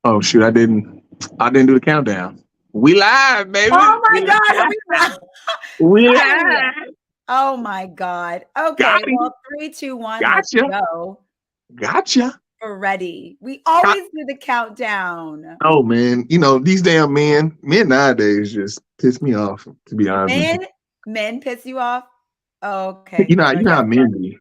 Oh shoot, I didn't do the countdown. We live, baby. Oh my God, are we live? We Finally. live. Oh my God. Got Okay, him. well, 3, 2, 1, let's Gotcha. go. Gotcha. We're ready. We Got- always do the countdown. Oh man, these damn men nowadays just piss me off. To be honest with Men, men piss you off? you, Okay, so you know how guess men be.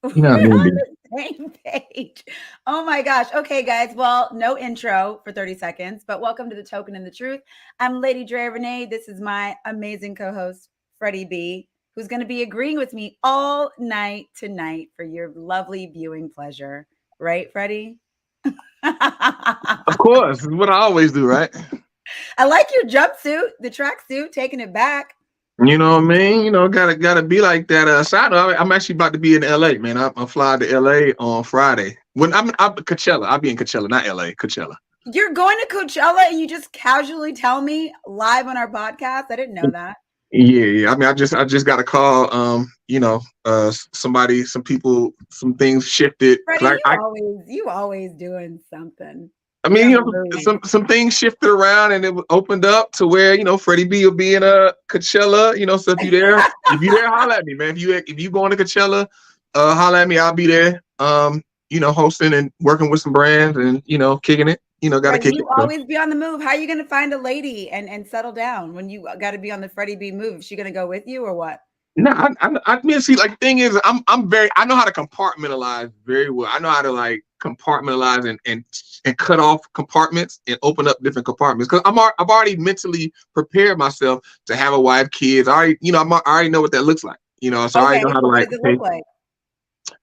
what? You know how We're men on be. the same page. Oh my gosh. Okay, guys. Well, no intro for 30 seconds, but welcome to the Token and the Truth. I'm Lady Dre Renee. This is my amazing co-host, Freddie B, who's going to be agreeing with me all night tonight for your lovely viewing pleasure. Right, Freddie? Of course, it's what I always do, right? I like your jumpsuit, the tracksuit, taking it back. You know what I mean? Gotta be like that. Side note, I'm actually about to be in LA, man. I'm flying to LA on Friday. When I'm Coachella, I'll be in Coachella, not LA, Coachella. You're going to Coachella and you just casually tell me live on our podcast. I didn't know that. Yeah. I mean, I just got a call. Some people, some things shifted. Freddie, you always doing something. I You're mean, on the move. some things shifted around, and it opened up to where Freddie B will be in a Coachella. So if you there, holla at me, man. If you going to Coachella, holla at me. I'll be there. Hosting and working with some brands, and kicking it. Got to Freddie, kick you it. So. always be on the move. How are you going to find a lady and settle down when you got to be on the Freddie B move? Is she going to go with you or what? No, I mean, see, like, the thing is, I know how to compartmentalize very well. I know how to like compartmentalize and cut off compartments and open up different compartments because I've already mentally prepared myself to have a wife, kids. I already know what that looks like. So I already Okay, know how to so what like. does it Okay, look like?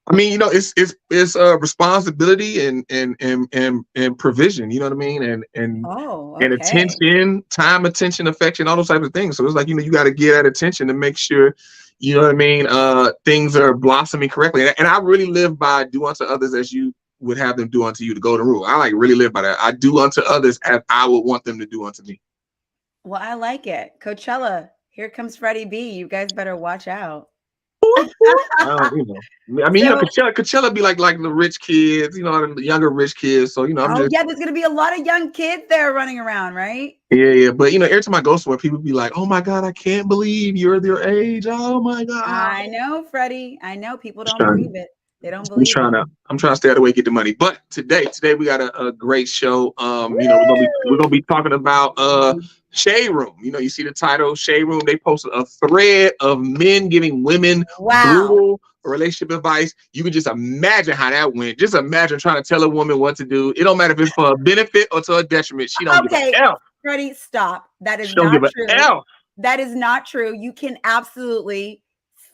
I mean, it's responsibility and provision. You know what I mean, Oh, and okay. attention, time, attention, affection, all those types of things. So it's like you got to get that attention to make sure you know what I mean. Things are blossoming correctly, and I really live by do unto others as you would have them do unto you. The golden rule. I like really live by that. I do unto others as I would want them to do unto me. Well, I like it. Coachella, here comes Freddie B. You guys better watch out. I mean, So, Coachella be like the rich kids, the younger rich kids. So I'm oh just yeah, there's going to be a lot of young kids there running around, right? yeah. But every time I go somewhere, people be like, "Oh my God, I can't believe you're their age." Oh my God. I know, Freddie. I know people Just don't trying, believe it. They don't I'm believe trying it. to I'm trying to stay out of the way, get the money. But today we got a great show. We're gonna be talking about Shade Room. You see the title Shade Room. They posted a thread of men giving women Wow. brutal relationship advice. You can just imagine how that went. Just imagine trying to tell a woman what to do. It don't matter if it's for a benefit or to a detriment. She don't give a Okay, F. Freddie, stop. That is She don't give not a true. F. That is not true. You can absolutely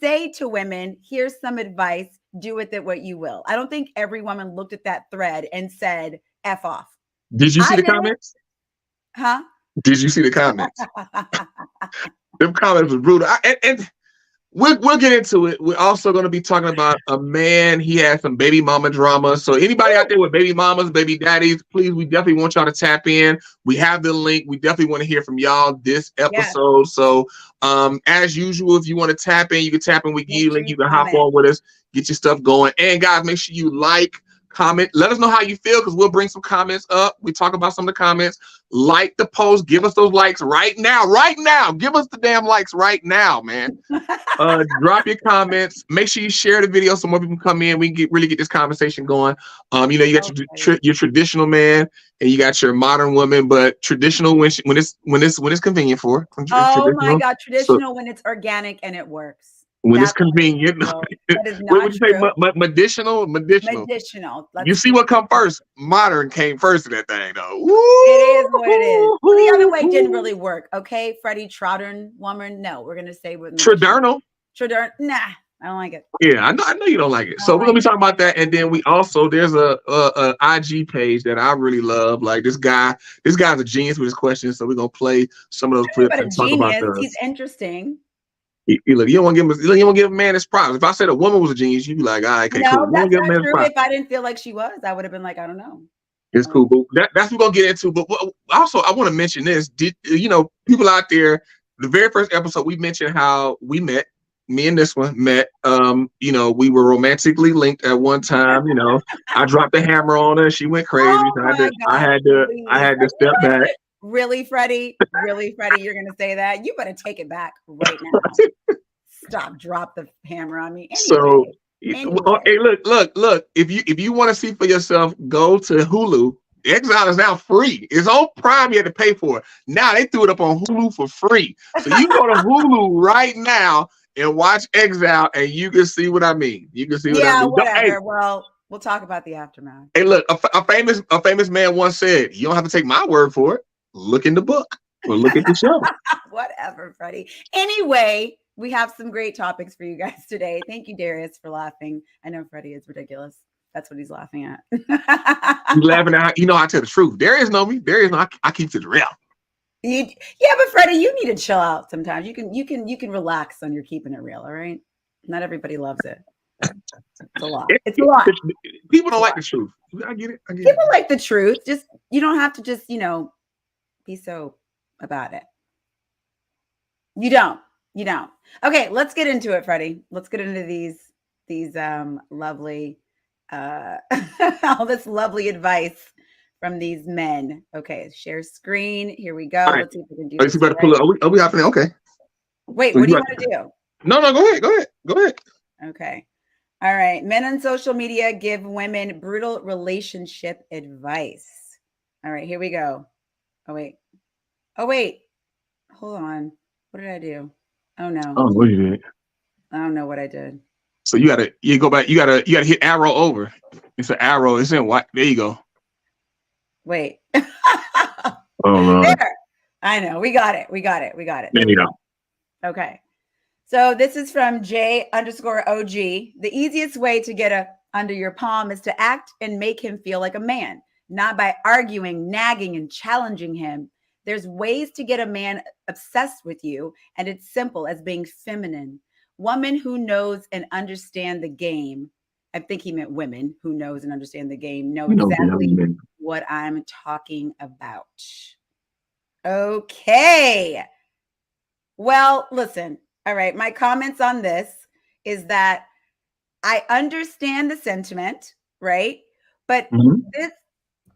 say to women, here's some advice, do with it what you will. I don't think every woman looked at that thread and said, F off. Did you see I the did it. comments? Huh? Did you see the comments? Them comments was brutal. And we'll get into it. We're also going to be talking about a man. He had some baby mama drama. So anybody out there with baby mamas, baby daddies, please, we definitely want y'all to tap in. We have the link. We definitely want to hear from y'all this Yes. episode. So as usual, if you want to tap in, you can tap in with Make you sure link. you You can hop comment. on with us, get your stuff going. And guys, make sure you like, comment, let us know how you feel because we'll bring some comments up. We talk about some of the comments. Like the post, give us those likes right now. Give us the damn likes right now, man. Drop your comments. Make sure you share the video so more people come in. We can really get this conversation going. You got Okay. your traditional man and you got your modern woman, but traditional when it's convenient for Oh my traditional. God. So Traditional when it's organic and it works. when it's That's convenient, real. That is what not would you say? true. Medicinal. Medicinal. You Let's see keep what come it. first? Modern came first in that thing, though. It is what it is. Well, the other way didn't Woo! really work. Okay, Freddie Trottern woman. No, we're gonna stay with medicinal. Tradernal. Trottern. Nah, I don't like it. Yeah, I know you don't like it. I So don't we're gonna like be it. talking about that, and then we also there's a IG page that I really love. Like this guy's a genius with his questions. So we're gonna play some of those clips But a and talk about genius. He's those. interesting. Look, you don't want to give a man his props. If I said a woman was a genius, you'd be like, all right, okay, cool. No, You don't that's give a not man his true. If props. I didn't feel like she was, I would have been like, I don't know. It's cool, but that's what we're gonna get into. But also, I want to mention this. Did people out there? The very first episode, we mentioned how we met. me and this one met. We were romantically linked at one time. I dropped the hammer on her. She went crazy. Oh So my I God, had to please. step back. Really, Freddie? Really, Freddie, you're going to say that? You better take it back right now. Stop, drop the hammer on me. So, Anyway. hey, look. If you want to see for yourself, go to Hulu. Exile is now free. It's on Prime. You had to pay for it. Now they threw it up on Hulu for free. So you go to Hulu right now and watch Exile, and you can see what I mean. You can see what I mean. Whatever. Hey, well, we'll talk about the aftermath. hey, look, a famous man once said, "You don't have to take my word for it. Look in the book or look at the show." Whatever, Freddie. Anyway, we have some great topics for you guys today. Thank you, Darius, for laughing. I know Freddie is ridiculous. That's what he's laughing at. He's laughing at, I tell the truth. Darius know me. Darius know I keep it real. But Freddie, you need to chill out sometimes. You can relax on your keeping it real, all right? Not everybody loves it. It's a lot. It's a lot. People don't like the truth. I get it. People like the truth. Just you don't have to just, be so about it. You don't. Okay, let's get into it, Freddie. Let's get into these lovely all this lovely advice from these men. Okay, share screen. Here we go. Right. Let's see if we can do this. Better pull it. Are we happening? Okay. Wait, what do you want to do? No, go ahead. Okay. All right. Men on social media give women brutal relationship advice. All right, here we go. Oh, wait. Hold on. What did I do? Oh, no. Oh, what you did? I don't know what I did. So you go back. You gotta hit arrow over. It's an arrow. It's in white. There you go. Wait. Oh, no. There. I know. We got it. There you go. Okay. So this is from J_OG. The easiest way to get under your palm is to act and make him feel like a man, not by arguing, nagging, and challenging him. There's ways to get a man obsessed with you, and it's simple as being feminine. Woman who knows and understand the game. I think he meant women who knows and understand the game know exactly what I'm talking about. Okay. Well, listen. All right. My comments on this is that I understand the sentiment, right? But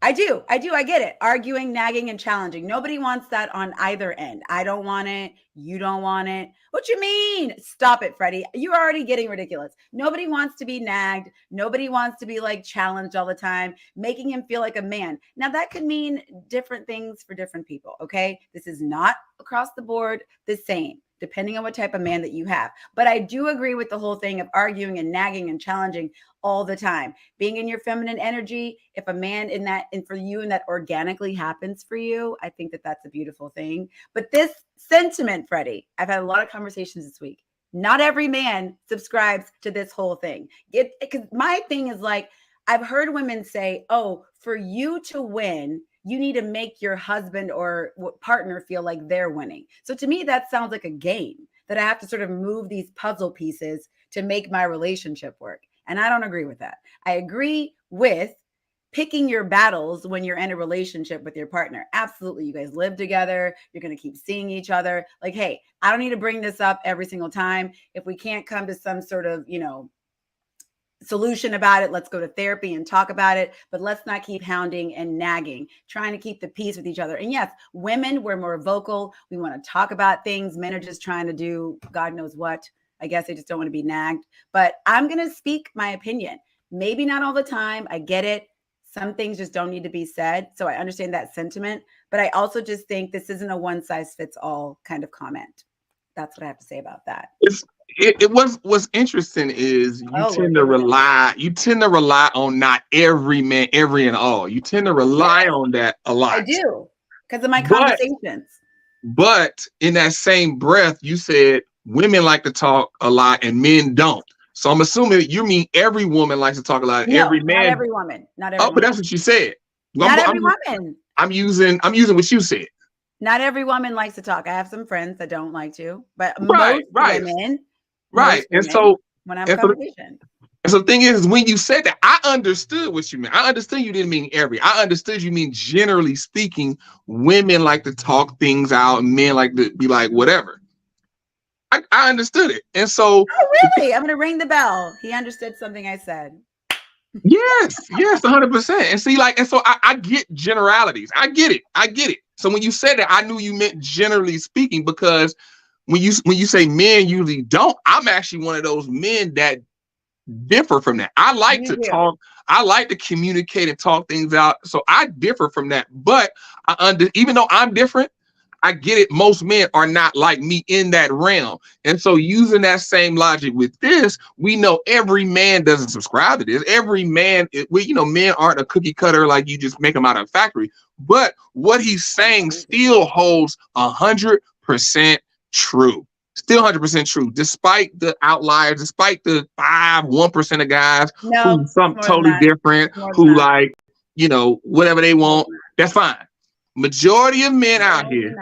I do. I get it. Arguing, nagging, and challenging. Nobody wants that on either end. I don't want it. You don't want it. What you mean? Stop it, Freddie. You're already getting ridiculous. Nobody wants to be nagged. Nobody wants to be challenged all the time, making him feel like a man. Now that could mean different things for different people. Okay. This is not across the board the same, depending on what type of man that you have. But I do agree with the whole thing of arguing and nagging and challenging all the time. Being in your feminine energy, if a man and for you and that organically happens for you, I think that that's a beautiful thing. But this sentiment, Freddie, I've had a lot of conversations this week. Not every man subscribes to this whole thing. Because my thing is I've heard women say, oh, for you to win, you need to make your husband or partner feel like they're winning. So to me, that sounds like a game that I have to sort of move these puzzle pieces to make my relationship work. And I don't agree with that. I agree with picking your battles when you're in a relationship with your partner. Absolutely. You guys live together. You're going to keep seeing each other. Hey, I don't need to bring this up every single time. If we can't come to some sort of, solution about it, let's go to therapy and talk about it, but let's not keep hounding and nagging, trying to keep the peace with each other. And yes, women, we're more vocal. We want to talk about things. Men are just trying to do God knows what. I guess they just don't want to be nagged, but I'm going to speak my opinion. Maybe not all the time. I get it. Some things just don't need to be said. So I understand that sentiment, but I also just think this isn't a one size fits all kind of comment. That's what I have to say about that. What's interesting is you tend to rely on not every man, every and all. You tend to rely on that a lot. I do, because of my conversations. But in that same breath, you said women like to talk a lot and men don't. So I'm assuming you mean every woman likes to talk a lot and every man. Not every woman. Not every woman. But that's what you said. Not every woman. I'm using what you said. Not every woman likes to talk. I have some friends that don't like to, but most women. Right. And so when I'm conversation. And so the thing is when you said that, I understood what you meant. I understood you didn't mean every. I understood you mean generally speaking, women like to talk things out and men like to be like whatever. I understood it. And so Oh, really? I'm going to ring the bell. He understood something I said. yes, 100%. And see, like, and so I get generalities. I get it. So when you said that, I knew you meant generally speaking, because when you say men usually don't, I'm actually one of those men that differ from that. I like You to do. talk. I like to communicate and talk things out. So I differ from that. But even though I'm different, I get it. Most men are not like me in that realm. And so using that same logic with this, we know every man doesn't subscribe to this. Every man, men aren't a cookie cutter like you just make them out of a factory. But what he's saying still holds 100% true. Still 100% true, despite the outliers, despite the 1% of guys No, who something more than totally that. different, More than who that. like, whatever they want. That's fine. Majority of men out here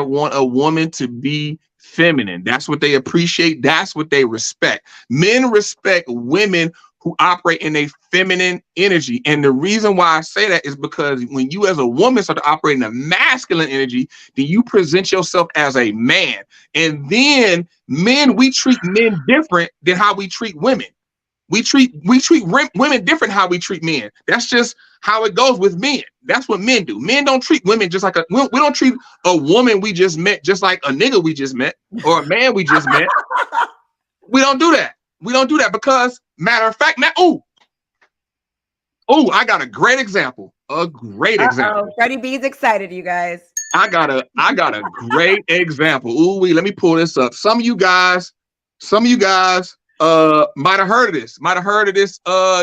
want a woman to be feminine. That's what they appreciate. That's what they respect. Men respect women who operate in a feminine energy. And the reason why I say that is because when you as a woman start to operate in a masculine energy, then you present yourself as a man. And then we treat men different than how we treat women. We treat women different how we treat men. That's just how it goes with men. That's what men do. Men don't treat women just like we don't treat a woman we just met just like a nigga we just met or a man we just met. We don't do that. We don't do that because matter of fact, I got a great example. Freddie B's excited, you guys. I got a great example. Let me pull this up. Some of you guys might have heard of this.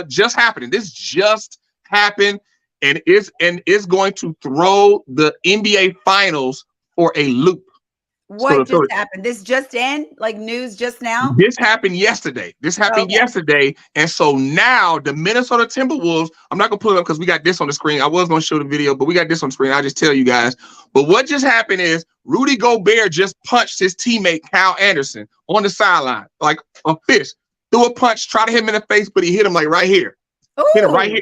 Just happening. This just happened, and it's going to throw the NBA finals for a loop. What just happened? This just in? Like news just now? This happened yesterday. And so now the Minnesota Timberwolves, I'm not going to pull it up because we got this on the screen. I was going to show the video, but we got this on the screen. I'll just tell you guys. But what just happened is Rudy Gobert just punched his teammate Kyle Anderson on the sideline, like a fist. Threw a punch, tried to hit him in the face, but he hit him like right here. Ooh. Hit him right here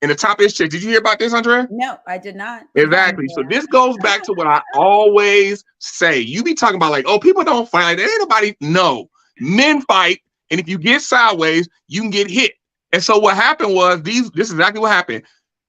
in the top of his chest. Did you hear about this, Andrea? No, I did not. Exactly. So this goes back to what I always say. You be talking about like, oh, people don't fight. Ain't nobody. No, men fight, and if you get sideways, you can get hit. And so what happened was this is exactly what happened.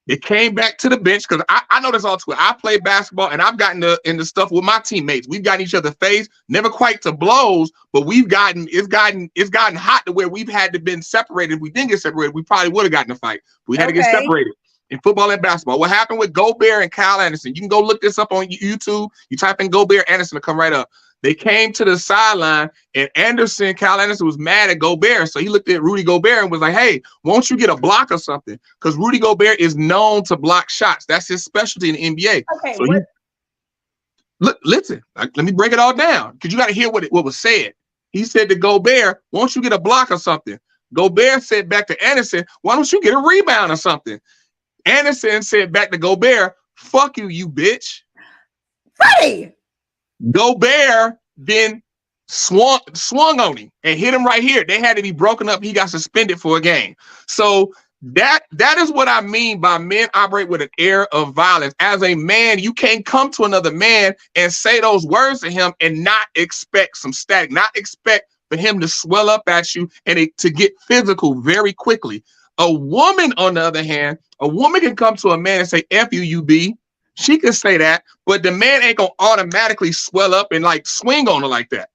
It came back to the bench because I know this all too well. I play basketball and I've gotten into stuff with my teammates. We've gotten each other face, never quite to blows, but it's gotten hot to where we've had to been separated. If we didn't get separated, we probably would have gotten a fight. We had to get separated in football and basketball. What happened with Gobert and Kyle Anderson? You can go look this up on YouTube. You type in Gobert Anderson to come right up. They came to the sideline, and Kyle Anderson was mad at Gobert. So he looked at Rudy Gobert and was like, hey, won't you get a block or something? Because Rudy Gobert is known to block shots. That's his specialty in the NBA. Okay. So listen, let me break it all down because you got to hear what was said. He said to Gobert, won't you get a block or something? Gobert said back to Anderson, why don't you get a rebound or something? Anderson said back to Gobert, fuck you, you bitch. Freddie! Gobert then swung on him and hit him right here. They had to be broken up. He got suspended for a game. So that is what I mean by men operate with an air of violence. As a man, you can't come to another man and say those words to him and not expect some static, not expect for him to swell up at you and to get physical very quickly. A woman, on the other hand, a woman can come to a man and say, F you, you B. She could say that, but the man ain't gonna automatically swell up and like swing on her like that.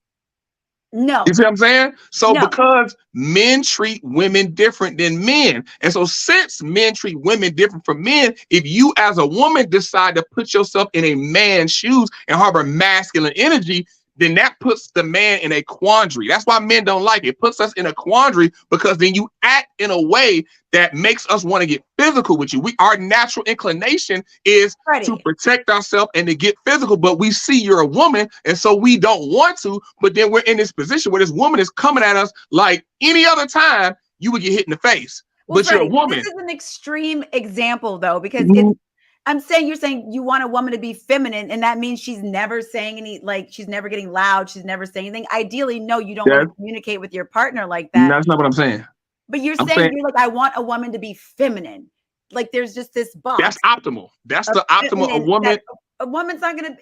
No. You see what I'm saying? So because men treat women different than men. And so since men treat women different from men, if you as a woman decide to put yourself in a man's shoes and harbor masculine energy, then that puts the man in a quandary. That's why men don't like it. It puts us in a quandary because then you act in a way that makes us want to get physical with you. Our natural inclination is to protect ourselves and to get physical, but we see you're a woman, and so we don't want to, but then we're in this position where this woman is coming at us like any other time you would get hit in the face. Well, but Freddie, you're a woman. This is an extreme example, though, because you're saying you want a woman to be feminine, and that means she's never saying she's never getting loud. She's never saying anything. Ideally, no, you don't want to communicate with your partner like that. That's not what I'm saying. But you're saying you're like, I want a woman to be feminine. Like there's just this box. That's optimal. That's the optimal. A woman. A woman's not gonna.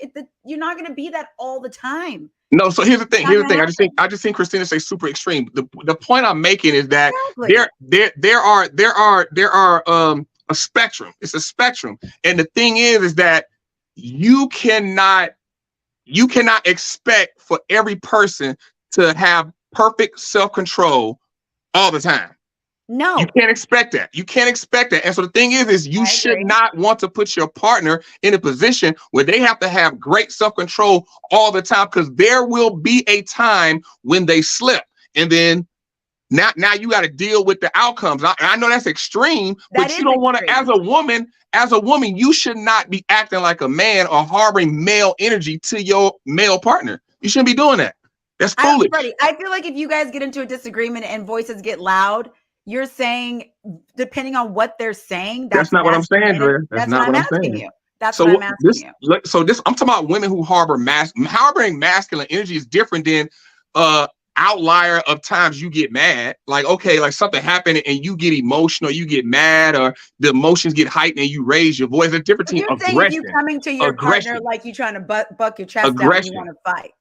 You're not gonna be that all the time. No, so here's the thing. Not Here's the gonna thing. I happen. just think Christina say super extreme. The point I'm making is that Exactly. there are a spectrum. It's a spectrum. And the thing is that you cannot expect for every person to have perfect self-control all the time. No. You can't expect that. You can't expect that. And so the thing is you should not want to put your partner in a position where they have to have great self-control all the time, because there will be a time when they slip. And then now you got to deal with the outcomes. I know that's extreme, but you don't want to, as a woman, you should not be acting like a man or harboring male energy to your male partner. You shouldn't be doing that. That's foolish. Freddie, I feel like if you guys get into a disagreement and voices get lold, you're saying, depending on what they're saying, that's not what I'm saying, Dre. That's not what I'm asking you. That's what I'm asking you. So I'm talking about women who harboring masculine energy is different than outlier of times you get mad. Like, okay, like something happened and you get emotional, you get mad, or the emotions get heightened and you raise your voice. It's different between aggression. If you coming to your partner like you trying to buck your chest out and you want to fight.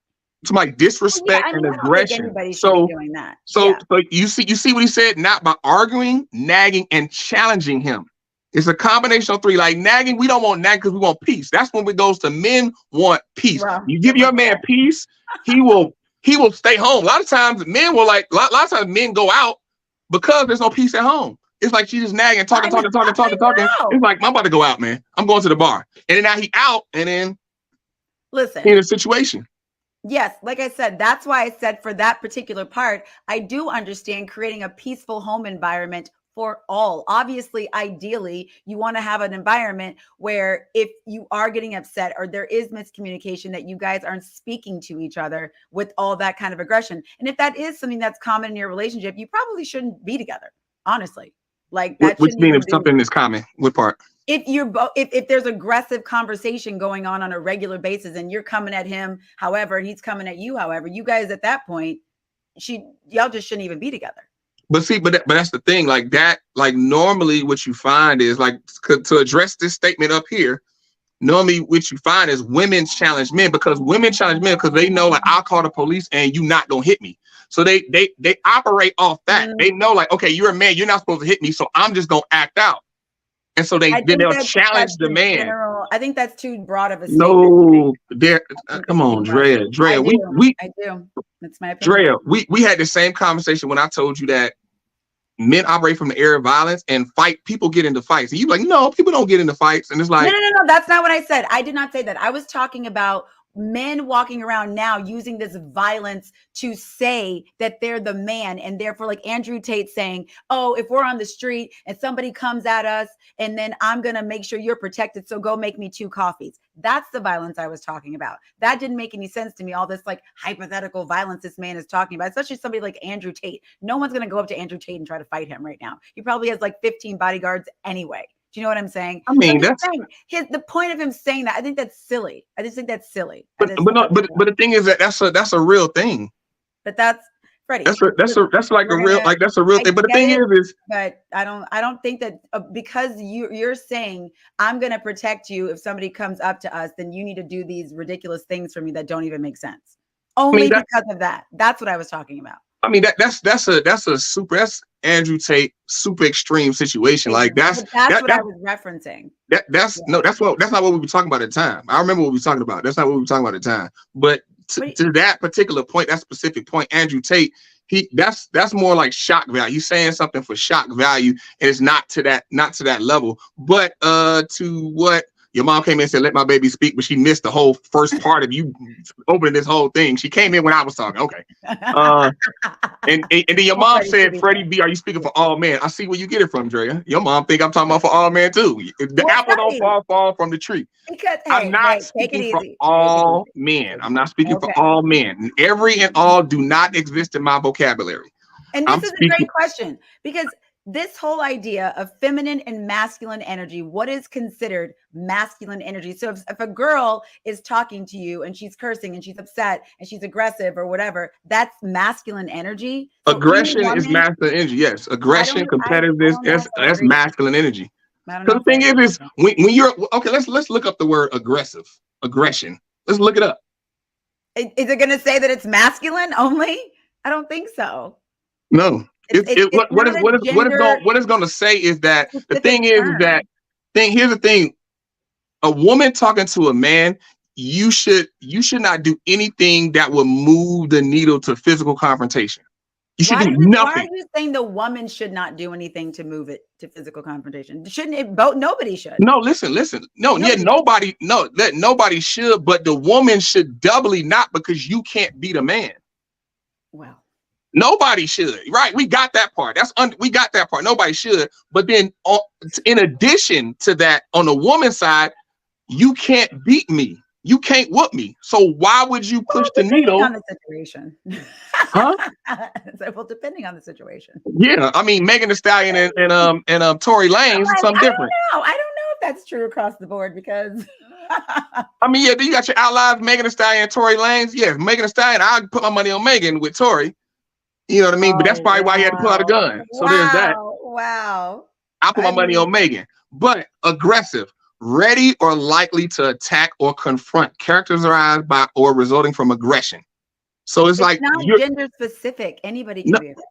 It's like disrespect and aggression. So doing that. So you see what he said? Not by arguing, nagging, and challenging him. It's a combination of three. Like nagging, we don't want nagging because we want peace. That's when it goes to men want peace. Well, you give your man peace, he will stay home. A lot of times men will a lot of times men go out because there's no peace at home. It's like she's just nagging, talking. It's like, I'm about to go out, man. I'm going to the bar. And then now he out, and then in a situation. Yes, like I said, that's why I said for that particular part, I do understand creating a peaceful home environment for all. Obviously, ideally, you want to have an environment where if you are getting upset or there is miscommunication, that you guys aren't speaking to each other with all that kind of aggression. And if that is something that's common in your relationship, you probably shouldn't be together, honestly. Like that. Which means if something is common, what part? If you're if there's aggressive conversation going on a regular basis and you're coming at him however and he's coming at you however, you guys at that point y'all just shouldn't even be together. But see, but that's the thing, like that, like normally what you find is like to address this statement up here, normally what you find is women challenge men because they know like I'll call the police and you not gonna hit me. So they operate off that. They know like, okay, you're a man, you're not supposed to hit me, so I'm just gonna act out. And so they'll challenge the man. General, I think that's too broad of a statement. No, come on, Drea. I do. That's my opinion. Drea, we had the same conversation when I told you that men operate from the area of violence and people get into fights. And you like, no, people don't get into fights. And it's like, no, that's not what I said. I did not say that. I was talking about men walking around now using this violence to say that they're the man, and therefore like Andrew Tate saying, oh, if we're on the street and somebody comes at us and then I'm gonna make sure you're protected, so go make me 2 coffees. That's the violence I was talking about. That didn't make any sense to me, all this like hypothetical violence this man is talking about, especially somebody like Andrew Tate. No one's gonna go up to Andrew Tate and try to fight him right now. He probably has like 15 bodyguards anyway. Do you know what I'm saying? I mean, that's the point of him saying that. I think that's silly. I just think that's silly. But the thing is that that's a real thing. But that's Freddie. That's like a real thing. But the thing is, but I don't think that because you're saying I'm gonna protect you if somebody comes up to us, then you need to do these ridiculous things for me that don't even make sense. Only because of that. That's what I was talking about. I mean, that's Andrew Tate super extreme situation. Like that's what I was referencing. That's not what we were talking about at the time. I remember what we were talking about. That's not what we were talking about at the time. But to that particular point, that specific point, Andrew Tate, that's more like shock value. He's saying something for shock value, and it's not to that level. But to what your mom came in and said, let my baby speak, but she missed the whole first part of you opening this whole thing. She came in when I was talking. Okay. And then your mom said, Freddie B, are you speaking for all men? I see where you get it from, Drea. Your mom think I'm talking about for all men too. The apple don't fall from the tree. Because I'm not speaking for all men. I'm not speaking for all men. Every and all do not exist in my vocabulary. And this is a great question, because this whole idea of feminine and masculine energy, what is considered masculine energy? So if a girl is talking to you and she's cursing and she's upset and she's aggressive or whatever, that's masculine energy. So aggression is masculine energy. Yes. Aggression, competitiveness, that's masculine energy. I don't Because know. the thing is when you're okay, let's look up the word aggression. Let's look it up. Is it going to say that it's masculine only? I don't think so. No. It's not a gender What it's going to say is that the specific thing is term. that here's the thing. A woman talking to a man, you should not do anything that would move the needle to physical confrontation. You should do nothing. Why are you saying the woman should not do anything to move it to physical confrontation? Shouldn't it both? Nobody should. No, listen. No, nobody should, but the woman should doubly not, because you can't beat a man. Well, nobody should, right? We got that part. We got that part. Nobody should. But then in addition to that, on the woman's side, you can't beat me. You can't whoop me. So why would you push the needle? On the situation. Huh? Well, depending on the situation. Yeah, I mean, Megan Thee Stallion and Tory Lanez is something different. I don't know if that's true across the board, because I mean, yeah, you got your outliers, Megan Thee Stallion and Tory Lanez. Yeah, Megan Thee Stallion, I put my money on Megan with Tory. You know what I mean? But that's probably why he had to pull out a gun. So there's that. Wow. I put my money on Megan. But aggressive, ready or likely to attack or confront, characterized by or resulting from aggression. So it's like not gender specific. Anybody can be aggressive.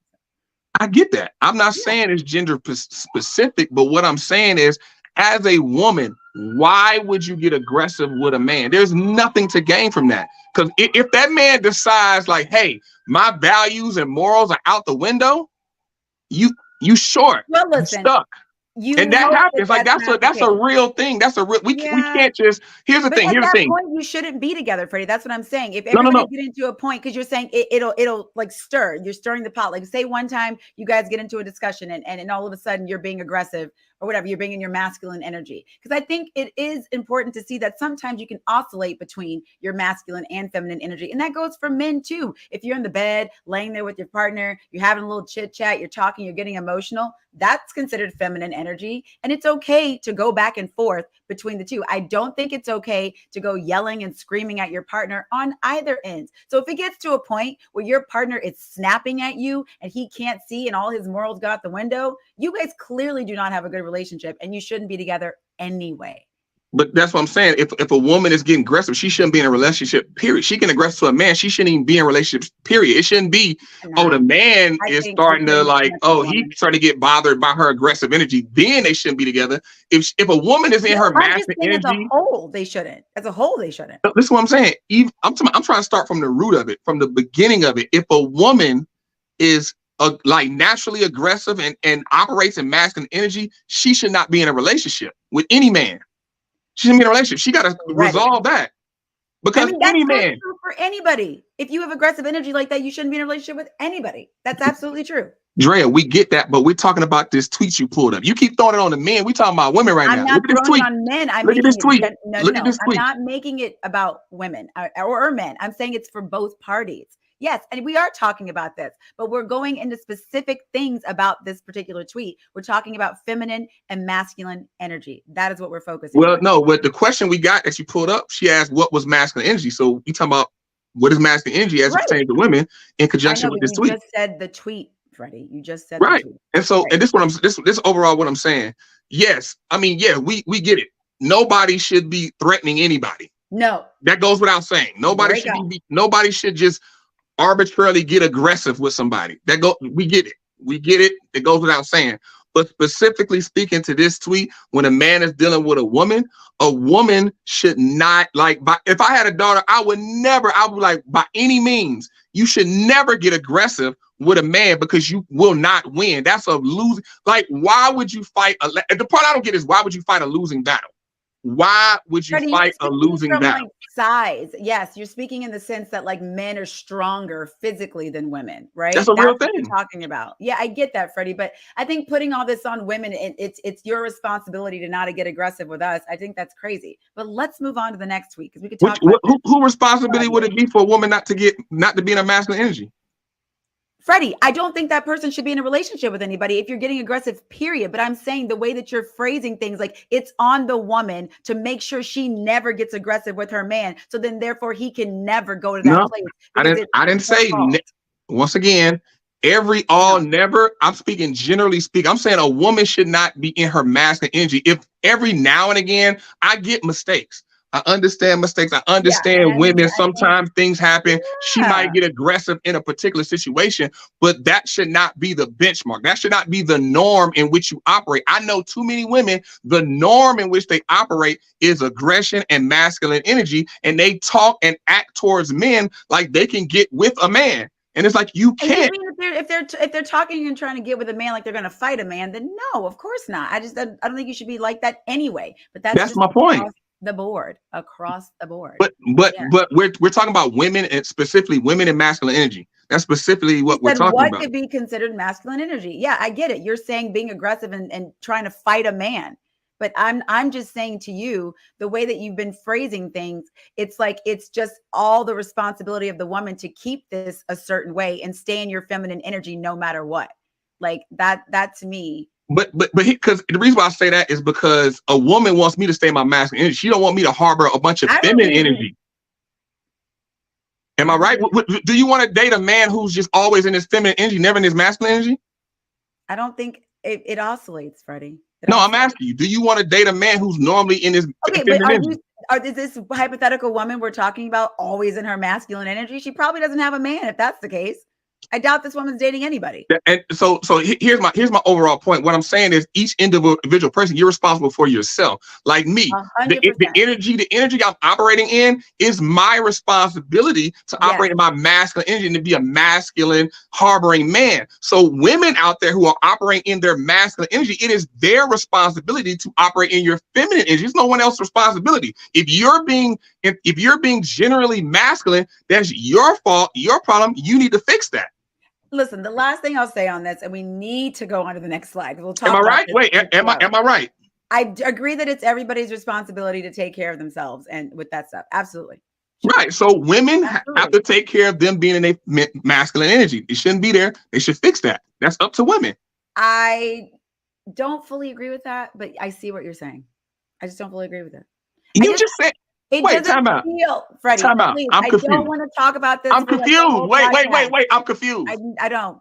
I get that. I'm not saying it's gender specific, but what I'm saying is, as a woman, why would you get aggressive with a man? There's nothing to gain from that. Because if that man decides like, hey, my values and morals are out the window, you short, well, listen, you stuck. And that happens. Like that's a real thing. That's a real. We can't just. Here's the thing. Here's the thing. Point, you shouldn't be together, Freddie. That's what I'm saying. If everybody get into a point, because you're saying it'll like stir. You're stirring the pot. Like say one time you guys get into a discussion and all of a sudden you're being aggressive or whatever. You're bringing your masculine energy. Because I think it is important to see that sometimes you can oscillate between your masculine and feminine energy, and that goes for men too. If you're in the bed, laying there with your partner, you're having a little chit chat, you're talking, you're getting emotional. That's considered feminine energy. And it's okay to go back and forth between the two. I don't think it's okay to go yelling and screaming at your partner on either end. So if it gets to a point where your partner is snapping at you and he can't see and all his morals go out the window, you guys clearly do not have a good relationship and you shouldn't be together anyway. But that's what I'm saying. If a woman is getting aggressive, she shouldn't be in a relationship, period. She can aggress to a man. She shouldn't even be in a relationship, period. It shouldn't be, the man is starting to like, he's starting to get bothered by her aggressive energy. Then they shouldn't be together. If a woman is in her masculine energy. As a whole, they shouldn't. This is what I'm saying. I'm trying to start from the root of it, from the beginning of it. If a woman is like naturally aggressive and operates in masculine energy, she should not be in a relationship with any man. She shouldn't be in a relationship. She got to resolve that. Because any man. True for anybody. If you have aggressive energy like that, you shouldn't be in a relationship with anybody. That's absolutely true. Drea, we get that, but we're talking about this tweet you pulled up. You keep throwing it on the men. We're talking about women right now. Look at this tweet. On men. Look at this tweet. Look at this tweet. I'm not making it about women or men. I'm saying it's for both parties. Yes, and we are talking about this, but we're going into specific things about this particular tweet. We're talking about feminine and masculine energy. That is what we're focusing on. Well, no, but the question we got that you pulled up, she asked what was masculine energy. So you talking about what is masculine energy as it pertains to women in conjunction with this tweet. You just said the tweet, Freddie. You just said right. The tweet. And so, and this overall what I'm saying. Yes, I mean, yeah, we get it. Nobody should be threatening anybody. No. That goes without saying. Nobody should just arbitrarily get aggressive with somebody. We get it. It goes without saying. But specifically speaking to this tweet, when a man is dealing with a woman should not if I had a daughter, I would like, by any means, you should never get aggressive with a man because you will not win. That's a losing. Like, why would you fight? The part I don't get is why would you fight a losing battle? Why would you fight a losing battle? Like size. Yes, you're speaking in the sense that like men are stronger physically than women, right? That's a real thing. What you're talking about. Yeah, I get that, Freddie. But I think putting all this on women, it's your responsibility to not get aggressive with us. I think that's crazy. But let's move on to the next week because we could talk. Who responsibility would it be for a woman not to be in a masculine energy? Freddie, I don't think that person should be in a relationship with anybody if you're getting aggressive, period. But I'm saying the way that you're phrasing things, like it's on the woman to make sure she never gets aggressive with her man. So then therefore he can never go to that place. I didn't say, once again, never. I'm speaking generally speaking. I'm saying a woman should not be in her masculine energy. If every now and again I get mistakes, I understand mistakes. I understand women. Sometimes things happen. She might get aggressive in a particular situation, but that should not be the benchmark. That should not be the norm in which you operate. I know too many women, the norm in which they operate is aggression and masculine energy, and they talk and act towards men like they can get with a man. And it's like, you can't. If they're talking and trying to get with a man like they're going to fight a man, then no, of course not. I don't think you should be like that anyway. But that's my point. Across the board. But we're talking about women, and specifically women in masculine energy. That's specifically what we're talking about. What could be considered masculine energy? Yeah, I get it. You're saying being aggressive and trying to fight a man. But I'm just saying to you, the way that you've been phrasing things, it's like it's just all the responsibility of the woman to keep this a certain way and stay in your feminine energy no matter what. Like that to me. But because the reason why I say that is because a woman wants me to stay in my masculine energy. She don't want me to harbor a bunch of feminine energy. Am I right? Do you want to date a man who's just always in his feminine energy, never in his masculine energy? I don't think it oscillates, Freddie. No, I'm asking you, do you want to date a man who's normally in his feminine energy? Is this hypothetical woman we're talking about always in her masculine energy? She probably doesn't have a man if that's the case. I doubt this woman's dating anybody. And so here's my overall point. What I'm saying is each individual person, you're responsible for yourself. Like me, the energy I'm operating in is my responsibility to operate in my masculine energy and to be a masculine harboring man. So women out there who are operating in their masculine energy, it is their responsibility to operate in your feminine energy. It's no one else's responsibility. If you're being generally masculine, that's your fault, your problem. You need to fix that. Listen, the last thing I'll say on this, and we need to go on to the next slide. We'll talk. Am I right? Wait, am I right? I agree that it's everybody's responsibility to take care of themselves and with that stuff. Absolutely. Right. So women have to take care of them being in a masculine energy. It shouldn't be there. They should fix that. That's up to women. I don't fully agree with that, but I see what you're saying. I just don't fully agree with it. You just said. Wait, time out. Freddie, time out. Please, I'm confused. I don't want to talk about this. I'm confused. Wait. I'm confused. I don't.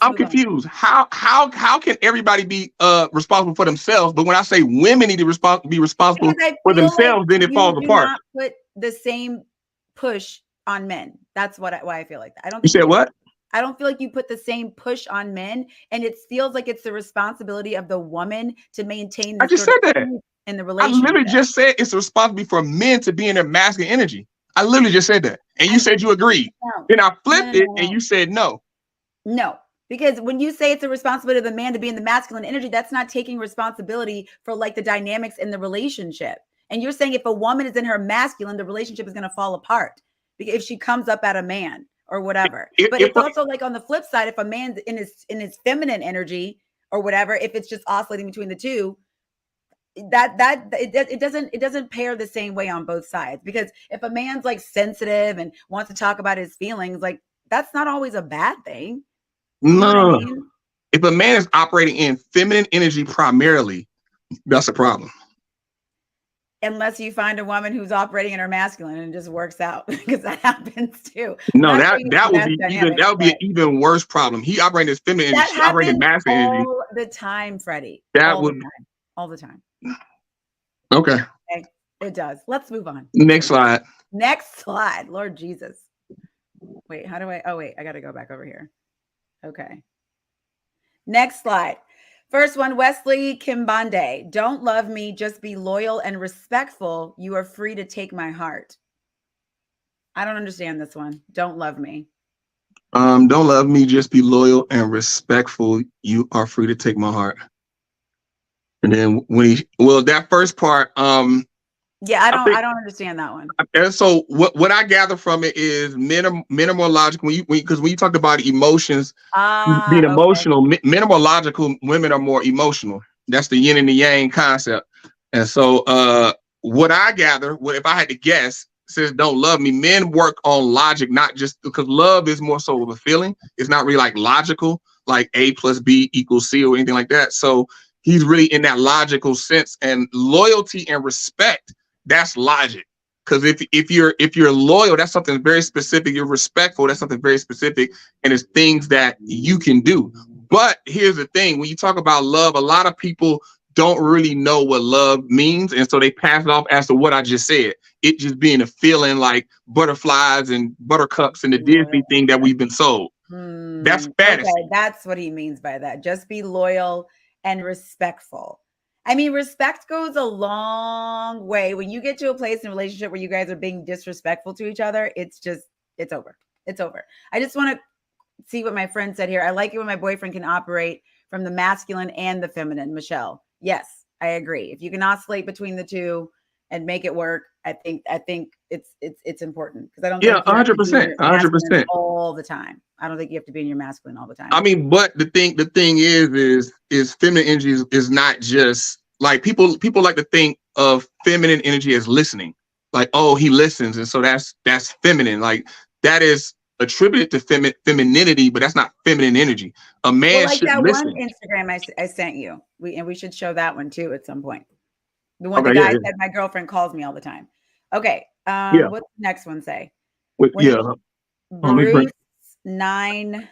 I'm confused. How can everybody be responsible for themselves? But when I say women need to be responsible for themselves, then it falls apart. Not put the same push on men. That's why I feel like that. I don't. You said what? I don't feel like you put the same push on men, and it feels like it's the responsibility of the woman to maintain. I just said that. In the relationship. I literally just said it's a responsibility for men to be in their masculine energy. I literally just said that. And you said you agreed. No. Then I flipped it and you said no. No, because when you say it's a responsibility of the man to be in the masculine energy, that's not taking responsibility for like the dynamics in the relationship. And you're saying if a woman is in her masculine, the relationship is going to fall apart if she comes up at a man or whatever. But it's also like on the flip side, if a man's in his feminine energy or whatever, if it's just oscillating between the two, it doesn't pair the same way on both sides. Because if a man's like sensitive and wants to talk about his feelings, like that's not always a bad thing. No, I mean? If a man is operating in feminine energy primarily, that's a problem. Unless you find a woman who's operating in her masculine and it just works out, because that happens too. No, that would be an even worse problem. He operating his feminine energy, she operating masculine energy all the time, Freddie. All the time. Okay. It does. Let's move on. Next slide. Lord Jesus. Wait, I got to go back over here. Okay. Next slide. First one, Wesley Kimbande. Don't love me, just be loyal and respectful. You are free to take my heart. I don't understand this one. Don't love me. Don't love me, just be loyal and respectful. You are free to take my heart. And then that first part, I don't understand that one. And so what I gather from it is men are more logical. Because when you talk about emotions, being emotional, men are more logical. Women are more emotional. That's the yin and the yang concept. And so what I gather, if I had to guess, says don't love me. Men work on logic, not just because love is more so of a feeling. It's not really like logical, like A plus B equals C or anything like that. So he's really in that logical sense, and loyalty and respect, that's logic. Because if you're loyal, that's something very specific. You're respectful, that's something very specific, and it's things that you can do. But here's the thing: when you talk about love, a lot of people don't really know what love means, and so they pass it off as to what I just said. It just being a feeling like butterflies and buttercups and the Disney Loyal. thing that we've been sold. That's fantasy. Okay, that's what he means by that. Just be loyal and respectful. I mean, respect goes a long way. When you get to a place in a relationship where you guys are being disrespectful to each other, it's over. It's over. I just want to see what my friend said here. I like it when my boyfriend can operate from the masculine and the feminine. Michelle, yes, I agree. If you can oscillate between the two and make it work, I think it's important, because I don't think you have to be in 100%, your 100%. masculine all the time. I don't think you have to be in your masculine all the time. I mean, but the thing is feminine energy is not just like people like to think of feminine energy as listening. Like, oh, he listens, and so that's feminine. Like, that is attributed to femininity, but that's not feminine energy. A Well, man like should that one listen. Instagram I sent you. We should show that one too at some point. The one the Okay, yeah, guy yeah, said, my girlfriend calls me all the time. Okay. yeah. What's the next one say? When Yeah. he Let me bring. Bruce 9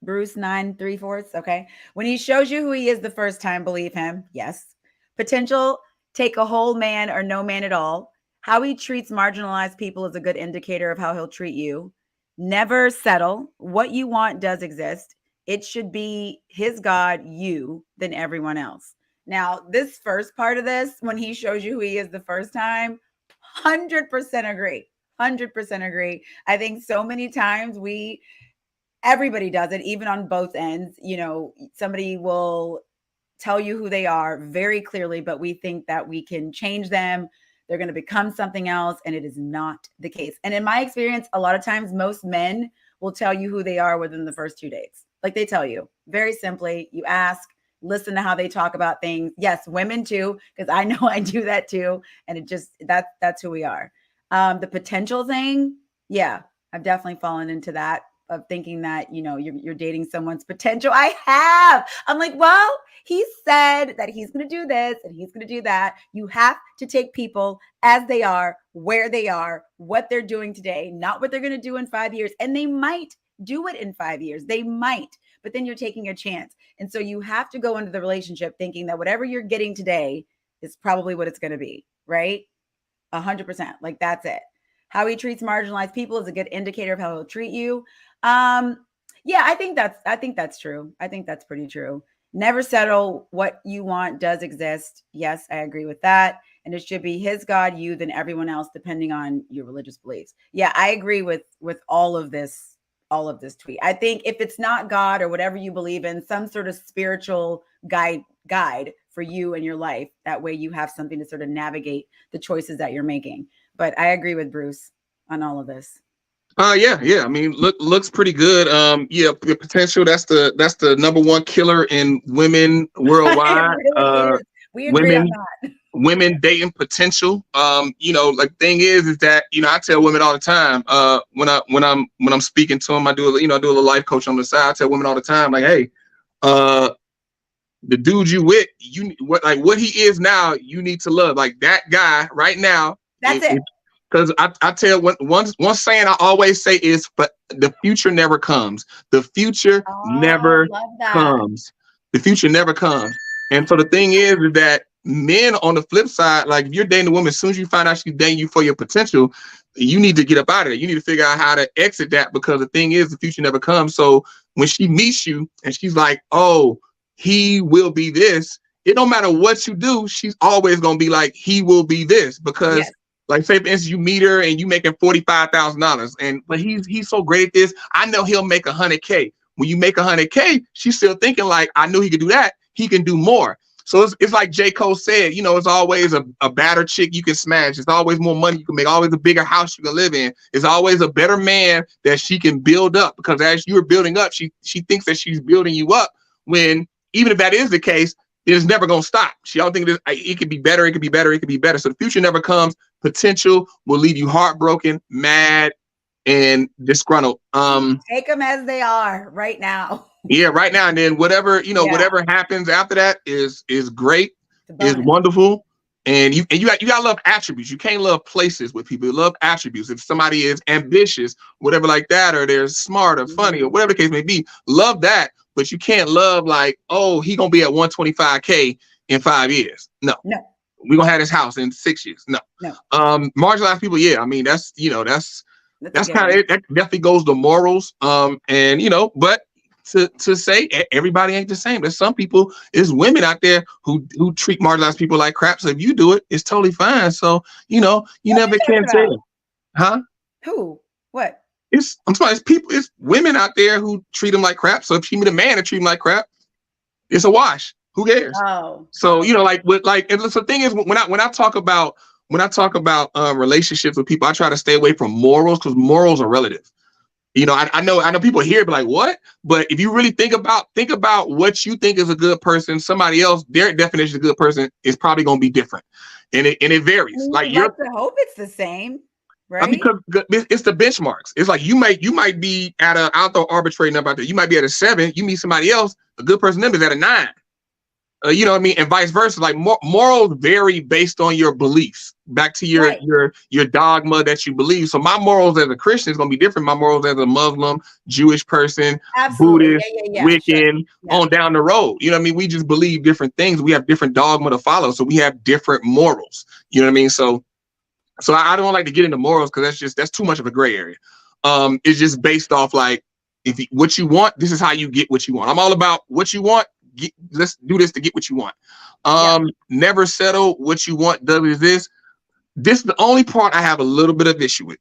Bruce 9 3/4. Okay. When he shows you who he is the first time, believe him. Yes. Potential, take a whole man or no man at all. How he treats marginalized people is a good indicator of how he'll treat you. Never settle. What you want does exist. It should be his God, you, than everyone else. Now, this first part of this, when he shows you who he is the first time, 100% agree. 100% agree. I think so many times everybody does it, even on both ends. Somebody will tell you who they are very clearly, but we think that we can change them. They're going to become something else, and it is not the case. And in my experience, a lot of times most men will tell you who they are within the first 2 dates. Like, they tell you very simply. You ask, listen to how they talk about things. Yes, women too, because I know I do that too. And that's who we are. The potential thing, yeah, I've definitely fallen into that, of thinking that, you're dating someone's potential. I have. I'm like, well, he said that he's going to do this and he's going to do that. You have to take people as they are, where they are, what they're doing today, not what they're going to do in 5 years. And they might do it in 5 years. They might, but then you're taking a chance. And so you have to go into the relationship thinking that whatever you're getting today is probably what it's going to be, right? 100%. Like, that's it. How he treats marginalized people is a good indicator of how he'll treat you. Yeah, I think that's true. I think that's pretty true. Never settle. What you want does exist. Yes, I agree with that. And it should be his God, you, than everyone else, depending on your religious beliefs. Yeah, I agree with all of this tweet. I think if it's not God or whatever you believe in, some sort of spiritual guide for you and your life, that way you have something to sort of navigate the choices that you're making. But I agree with Bruce on all of this. Yeah. I mean, looks pretty good. Yeah, the potential. That's the number one killer in women It worldwide. really is. We agree on Women that. women dating potential. Like, thing is that, I tell women all the time. When I'm speaking to them, I do a little life coach on the side. I tell women all the time, like, hey, the dude you with, what he is now, you need to love. Like, that guy right now. That's it. Because I tell one saying I always say is, but the future never comes. The future never Love that. comes. The future never comes. And so the thing is that men, on the flip side, like, if you're dating a woman, as soon as you find out she's dating you for your potential, you need to get up out of it. You need to figure out how to exit that, because the thing is, the future never comes. So when she meets you and she's like, oh, he will be this, it don't matter what you do, she's always gonna be like, he will be this, because Yes. like, say for instance, you meet her and you making $45,000, but he's so great at this, I know he'll make $100K. When you make $100K, she's still thinking like, I knew he could do that, he can do more. So it's like J. Cole said, it's always a badder chick you can smash. It's always more money you can make, always a bigger house you can live in. It's always a better man that she can build up, because as you're building up, she thinks that she's building you up, when even if that is the case, it's never going to stop. She don't think it could be better, it could be better, it could be better. So the future never comes. Potential will leave you heartbroken, mad, and disgruntled. Take them as they are right now. Yeah, right now. And then whatever happens after that is great, is wonderful. And you gotta love attributes. You can't love places with people. You love attributes. If somebody is ambitious, whatever like that, or they're smart or funny or whatever the case may be, love that. But you can't love like, oh, he gonna be at 125K in 5 years. No. We're gonna have this house in 6 years. No. Marginalized people, yeah. I mean, that's kind of it. That definitely goes to morals. And but to say everybody ain't the same. There's some people, there's women out there who treat marginalized people like crap. So if you do it, it's totally fine. So you never can tell. Huh? Who? What? I'm sorry, it's women out there who treat them like crap. So if she meet a man that treat him like crap, it's a wash. Who cares? Oh. So and the thing is, when I talk about relationships with people, I try to stay away from morals, because morals are relative. I know people here be like, what? But if you really think about what you think is a good person, somebody else, their definition of a good person is probably going to be different, and it varies. I mean, like, I hope it's the same, right? Because it's the benchmarks. It's like you might be at a, I'll throw arbitrary number out there. You might be at a 7. You meet somebody else, a good person number is at a 9. You know what I mean? And vice versa. Like morals vary based on your beliefs. Back to your dogma that you believe. So my morals as a Christian is going to be different. My morals as a Muslim, Jewish person, Buddhist, Wiccan, on down the road. You know what I mean? We just believe different things. We have different dogma to follow. So we have different morals. You know what I mean? So I don't like to get into morals, because that's too much of a gray area. It's just based off like, what you want, this is how you get what you want. I'm all about what you want. Let's do this to get what you want. Never settle. What you want does is this. This is the only part I have a little bit of issue with.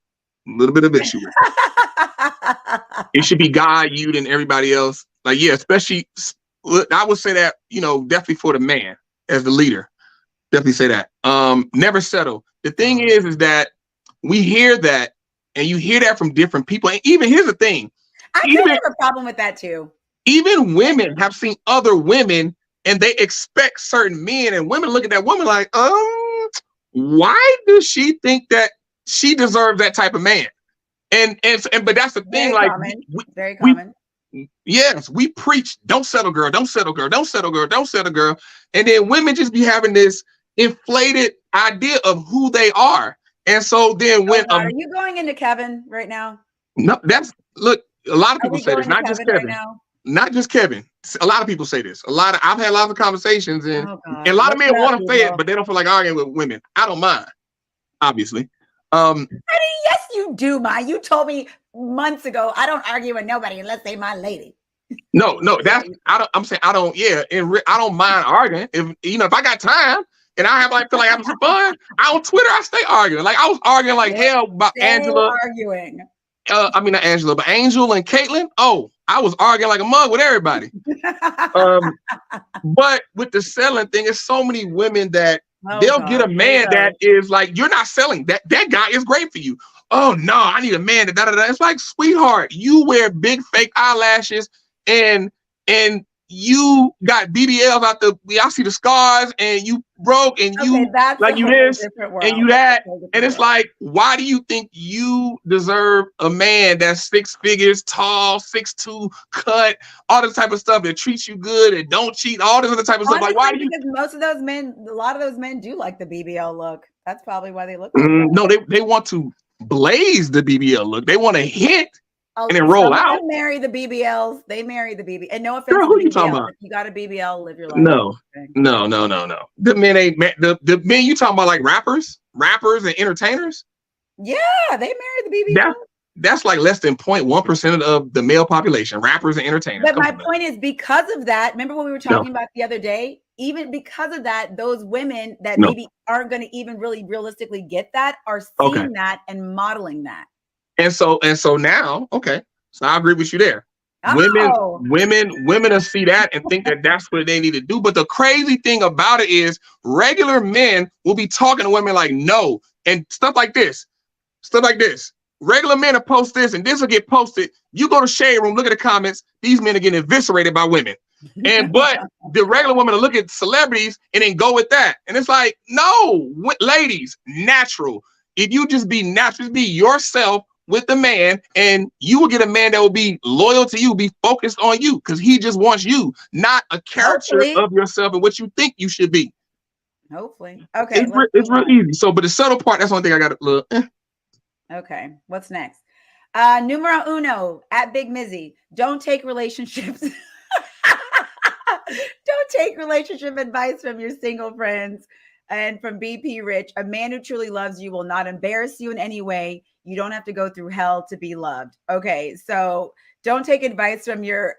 It should be God, you, and everybody else. Like, yeah, especially, I would say that, definitely for the man as the leader. Definitely say that. Never settle. The thing is that we hear that, and you hear that from different people. And even here's the thing. I have a problem with that too. Even women have seen other women, and they expect certain men, and women look at that woman like, why does she think that she deserves that type of man? And but that's the thing, very common. Yes, we preach, don't settle, girl, don't settle, girl, don't settle, girl, don't settle, girl. And then women just be having this inflated idea of who they are. And so then are you going into Kevin right now? No, look, a lot of people say this, not just Kevin. Right, not just Kevin. A lot of people say this. I've had lots of conversations, and a lot of men want to say it, but they don't feel like arguing with women. I don't mind, obviously. Yes, you do mind. You told me months ago, I don't argue with nobody unless they my lady. No, I'm saying I don't. Yeah, I don't mind arguing. If I got time and I feel like having some fun, on Twitter I stay arguing. Like I was arguing like hell about Angela. Arguing. Not Angela, but Angel and Caitlin. Oh, I was arguing like a mug with everybody. But with the selling thing, it's so many women that they'll get a man that is like, you're not selling. That guy is great for you. Oh no, I need a man that da. It's like, sweetheart, you wear big fake eyelashes and you got BBLs out I see the scars, and you broke, and you like you this and you that, and it's like, why do you think you deserve a man that's 6 figures tall, 6'2", cut, all this type of stuff, that treats you good and don't cheat, all this other type of stuff? Like, why do you? Because most of those men, a lot of those men do like the BBL look. That's probably why they look. No, they want to blaze the BBL look. They want to hit. And then roll out. Marry the BBLs. They marry the BBL. And no offense. Girl, who you talking about? If you got a BBL, live your life. No. The men ain't the men you talking about, like rappers and entertainers. Yeah, they marry the BBL. That's like less than 0.1% of the male population. Rappers and entertainers. But my point is, because of that, remember what we were talking about the other day? Even because of that, those women that maybe aren't going to even really realistically get that are seeing that and modeling that. And so now, okay, so I agree with you there. Women will see that and think that that's what they need to do. But the crazy thing about it is, regular men will be talking to women like, no, and stuff like this. Regular men will post this, and this will get posted. You go to Shade Room, look at the comments. These men are getting eviscerated by women. But the regular women will look at celebrities and then go with that. And it's like, no, ladies, natural. If you just be natural, just be yourself with the man, and you will get a man that will be loyal to you, be focused on you, because he just wants you, not a caricature of yourself and what you think you should be. Hopefully. Okay, let's It's move real on. easy. So, but the subtle part, that's one thing I got to look. Okay, what's next? Numero uno at Big Mizzy. Don't take relationships. Don't take relationship advice from your single friends and from BP Rich. A man who truly loves you will not embarrass you in any way. You don't have to go through hell to be loved. Okay, so don't take advice from your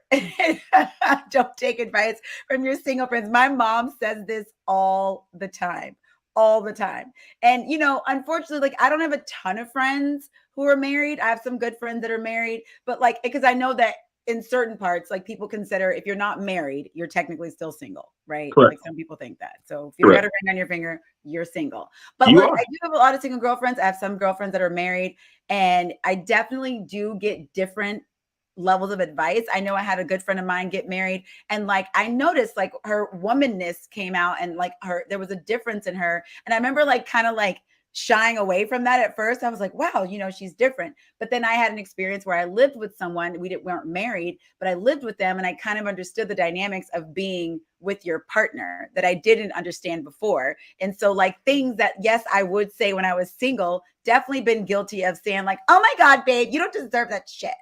don't take advice from your single friends. My mom says this all the time. All the time. And unfortunately, like I don't have a ton of friends who are married. I have some good friends that are married, but like because I know that in certain parts, like people consider if you're not married, you're technically still single, right? Correct. Like some people think that. So if you don't got Correct. a ring on your finger, you're single. But You look, are. I do have a lot of single girlfriends. I have some girlfriends that are married, and I definitely do get different levels of advice. I know I had a good friend of mine get married, and like I noticed like her womanness came out, and like there was a difference in her. And I remember like kind of like shying away from that at first. I was like, wow, she's different. But then I had an experience where I lived with someone. We weren't married, but I lived with them, and I kind of understood the dynamics of being with your partner that I didn't understand before. And so like things that, yes, I would say when I was single, definitely been guilty of saying like, oh my God, babe, you don't deserve that shit.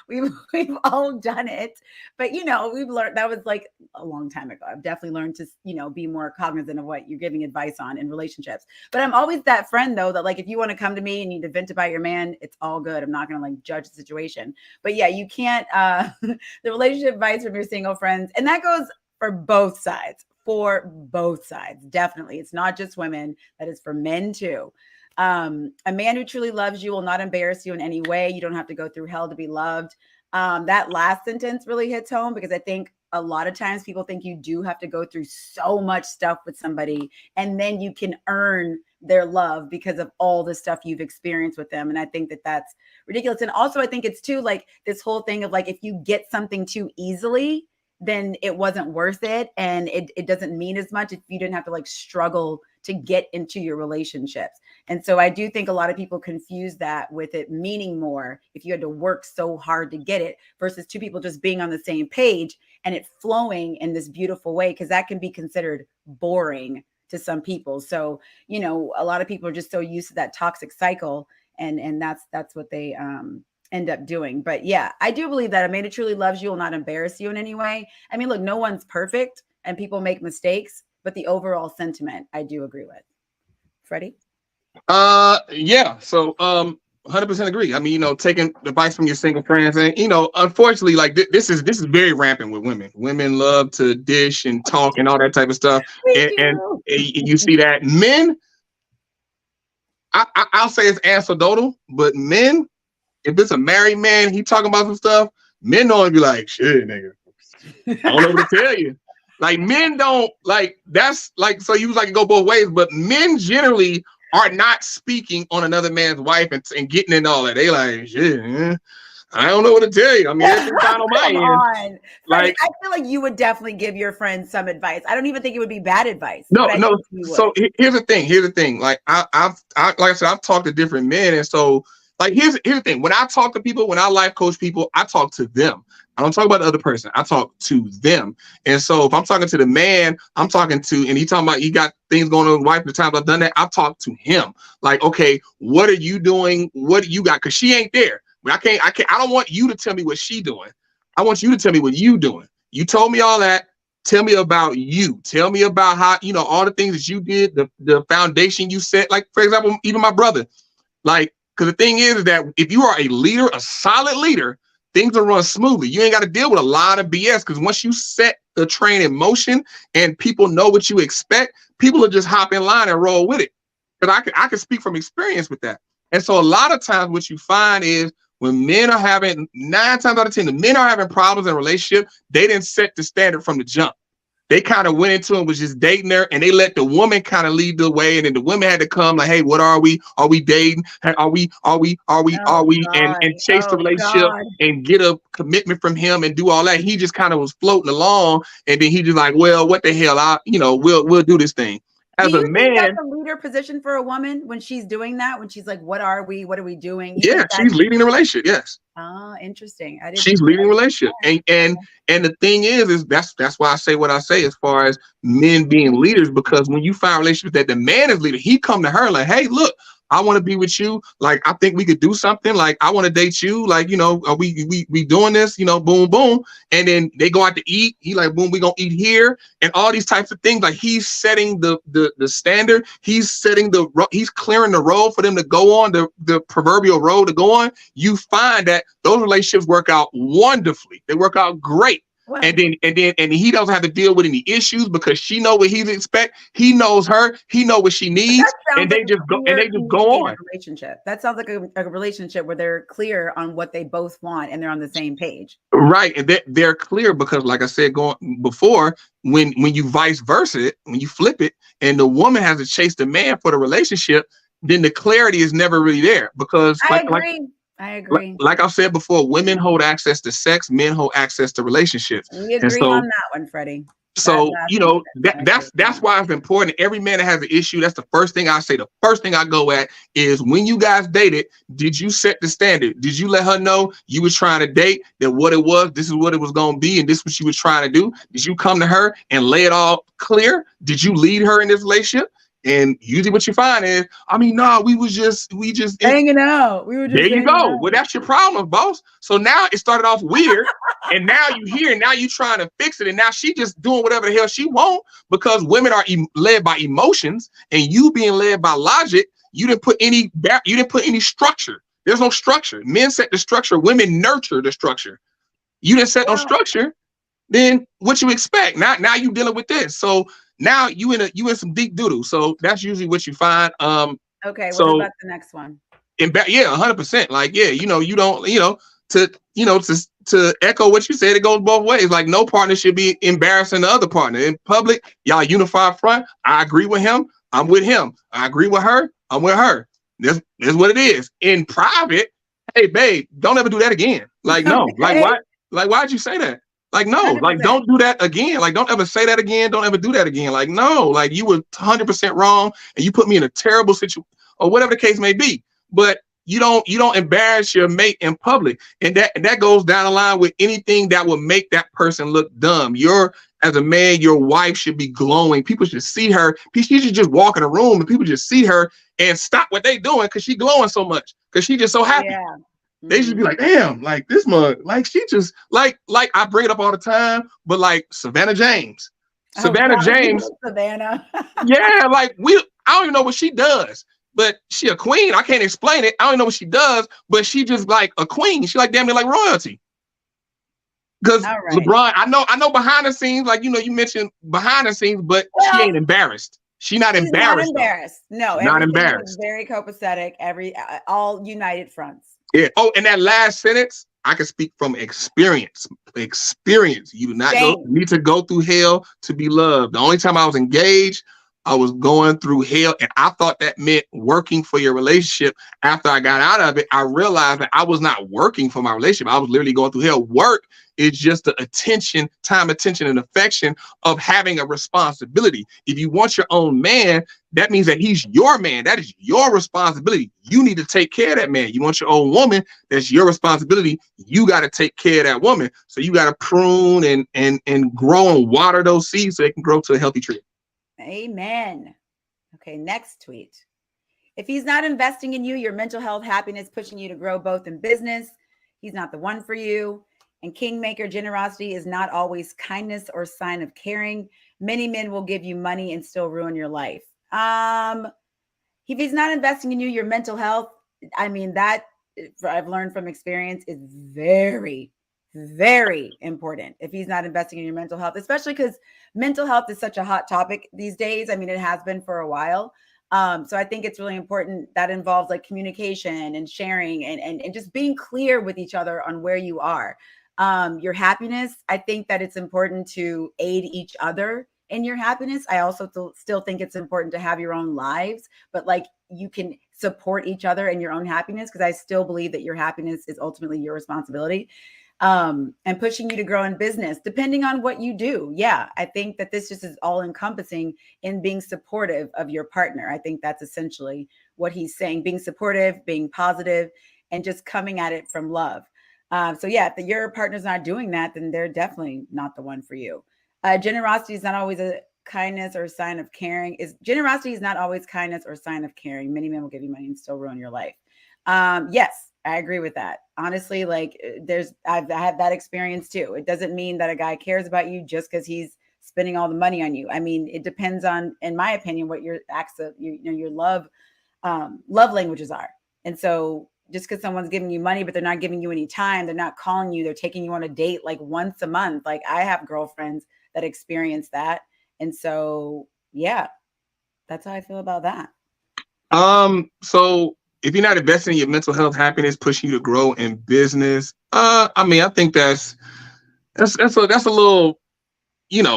We've all done it, but we've learned that was like a long time ago. I've definitely learned to be more cognizant of what you're giving advice on in relationships. But I'm always that friend though that like if you want to come to me and you need to vent about your man, it's all good. I'm not gonna like judge the situation. But yeah, you can't the relationship advice from your single friends, and that goes for both sides. For both sides, definitely. It's not just women, that is for men too. A man who truly loves you will not embarrass you in any way. You don't have to go through hell to be loved. That last sentence really hits home because I think a lot of times people think you do have to go through so much stuff with somebody and then you can earn their love because of all the stuff you've experienced with them. And I think that that's ridiculous. And also I think it's too like this whole thing of like, if you get something too easily, then it wasn't worth it. And it doesn't mean as much if you didn't have to like struggle to get into your relationships. And so I do think a lot of people confuse that with it meaning more if you had to work so hard to get it versus two people just being on the same page and it flowing in this beautiful way, because that can be considered boring to some people. So, a lot of people are just so used to that toxic cycle, and that's what they end up doing. But yeah, I do believe that a man who truly loves you will not embarrass you in any way. I mean, look, no one's perfect and people make mistakes, but the overall sentiment I do agree with. Freddie? Yeah. So 100% agree. I mean, taking advice from your single friends, and unfortunately, like this is very rampant with women. Women love to dish and talk and all that type of stuff, and you see that men. I'll say it's anecdotal, but men, if it's a married man, he talking about some stuff. Men don't be like, shit, nigga. I don't know what to tell you. Like men don't like that's like so you was like go both ways, but men generally are not speaking on another man's wife and getting into all that. They like shit. I don't know what to tell you. I mean, everything's fine on my end. Like, I feel like you would definitely give your friends some advice. I don't even think it would be bad advice. No. So here's the thing. Like I've like I said, I've talked to different men, and so like here's the thing. When I talk to people, when I life coach people, I talk to them. I don't talk about the other person. I talk to them. And so if I'm talking to the man, I'm talking to, and he talking about he got things going on with his wife. The times I've done that, I've talked to him. Like, okay, what are you doing? What do you got? Because she ain't there. I don't want you to tell me what she doing. I want you to tell me what you doing. You told me all that. Tell me about you. Tell me about how, all the things that you did, the foundation you set. Like, for example, even my brother. Like, because the thing is that if you are a leader, a solid leader, things will run smoothly. You ain't got to deal with a lot of BS because once you set the train in motion and people know what you expect, people will just hop in line and roll with it. Because I can speak from experience with that. And so a lot of times what you find is when men are having 9 times out of 10, the men are having problems in a relationship, they didn't set the standard from the jump. They kind of went into it, was just dating her, and they let the woman kind of lead the way. And then the women had to come like, hey, what are we? Are we dating? Are we? And chase the relationship and get a commitment from him and do all that. He just kind of was floating along. And then he just like, well, what the hell? We'll do this thing. Do As a you think that's man, a leader position for a woman when she's doing that? When she's like, what are we? What are we doing? You yeah, think that? she's leading the relationship. Yes. Interesting. I didn't. She's leading relationship. And the thing is that's why I say what I say as far as men being leaders, because when you find relationships that the man is leader, he come to her like, hey, look, I want to be with you. Like, I think we could do something. Like, I want to date you. Like, are we doing this? Boom, boom. And then they go out to eat. He like, boom, we gonna eat here, and all these types of things. Like, he's setting the standard. He's clearing the road for them to go on the proverbial road to go on. You find that those relationships work out wonderfully. They work out great. Well, And he doesn't have to deal with any issues because she know what he expect. He knows her. He know what she needs, and they just go on. Relationship. That sounds like a relationship where they're clear on what they both want and they're on the same page. Right, and they're clear because, like I said, going before, when you vice versa it, when you flip it, and the woman has to chase the man for the relationship, then the clarity is never really there because I agree. Like I said before, women hold access to sex, men hold access to relationships. We agree on that one, Freddie. So that's why it's important. Every man that has an issue, that's the first thing I say. The first thing I go at is, when you guys dated, did you set the standard? Did you let her know you were trying to date, that what it was, this is what it was going to be, and this is what you were trying to do? Did you come to her and lay it all clear? Did you lead her in this relationship? And usually what you find is, no, we just hanging out. We were just there you go. Well, that's your problem, boss. So now it started off weird, and now you here, now you trying to fix it, and now she just doing whatever the hell she want, because women are led by emotions, and you being led by logic. You didn't put any structure. There's no structure. Men set the structure. Women nurture the structure. You didn't set no structure. Then what you expect? Now you dealing with this. So now you in some deep doodle. So that's usually what you find. Okay. What about the next one? Yeah, 100%. Like, yeah, you don't, to echo what you said, it goes both ways. Like, no partner should be embarrassing the other partner. In public, y'all unify front. I agree with him. I'm with him. I agree with her. I'm with her. That's what it is. In private, hey, babe, don't ever do that again. Like, no. Okay. Like, why? Like, why'd you say that? Like, no, 100%. Like, don't do that again. Like, don't ever say that again. Don't ever do that again. Like, no, like, you were 100% wrong, and you put me in a terrible situation, or whatever the case may be. But you don't embarrass your mate in public, and that goes down the line with anything that will make that person look dumb. As a man, your wife should be glowing. People should see her. She should just walk in a room and people just see her and stop what they doing because she's glowing so much, because she's just so happy. Yeah. They should be like, damn, like this mug, like she just like I bring it up all the time, but like Savannah James. James. Savannah. Yeah, like I don't even know what she does, but she a queen. I can't explain it. I don't know what she does, but she just like a queen. She like damn near like royalty. Because LeBron, I know behind the scenes, like, you mentioned behind the scenes, but she ain't embarrassed. She's not embarrassed. Not embarrassed. No, not embarrassed. Very copacetic. All united fronts. Yeah. Oh, and that last sentence, I can speak from experience. You do not need to go through hell to be loved. The only time I was engaged, I was going through hell, and I thought that meant working for your relationship. After I got out of it, I realized that I was not working for my relationship. I was literally going through hell. Work is just the time, attention, and affection of having a responsibility. If you want your own man, that means that he's your man. That is your responsibility. You need to take care of that man. You want your own woman, that's your responsibility. You got to take care of that woman. So you got to prune and grow and water those seeds so they can grow to a healthy tree. Amen. Okay, next tweet. If he's not investing in you, your mental health, happiness, pushing you to grow both in business, he's not the one for you. And kingmaker generosity is not always kindness or sign of caring. Many men will give you money and still ruin your life. If he's not investing in you, your mental health, that I've learned from experience is very, very important. If he's not investing in your mental health, especially because mental health is such a hot topic these days. It has been for a while. So I think it's really important. That involves like communication and sharing and just being clear with each other on where you are. Your happiness, I think that it's important to aid each other in your happiness. I also still think it's important to have your own lives, but like you can support each other in your own happiness, because I still believe that your happiness is ultimately your responsibility. and pushing you to grow in business, depending on what you do. Yeah, I think that this just is all encompassing in being supportive of your partner. I think that's essentially what he's saying, being supportive, being positive, and just coming at it from love. So yeah, if your partner's not doing that, then they're definitely not the one for you. Generosity is not always a kindness or a sign of caring. Is generosity is not always kindness or a sign of caring. Many men will give you money and still ruin your life. Yes, I agree with that. Honestly, like I had that experience too. It doesn't mean that a guy cares about you just because he's spending all the money on you. I mean, it depends on, in my opinion, what your acts of your love languages are. And so just because someone's giving you money, but they're not giving you any time, they're not calling you, they're taking you on a date like once a month. Like I have girlfriends that experience that. And so, yeah, that's how I feel about that. So if you're not investing in your mental health, happiness, pushing you to grow in business, I mean, I think that's a little,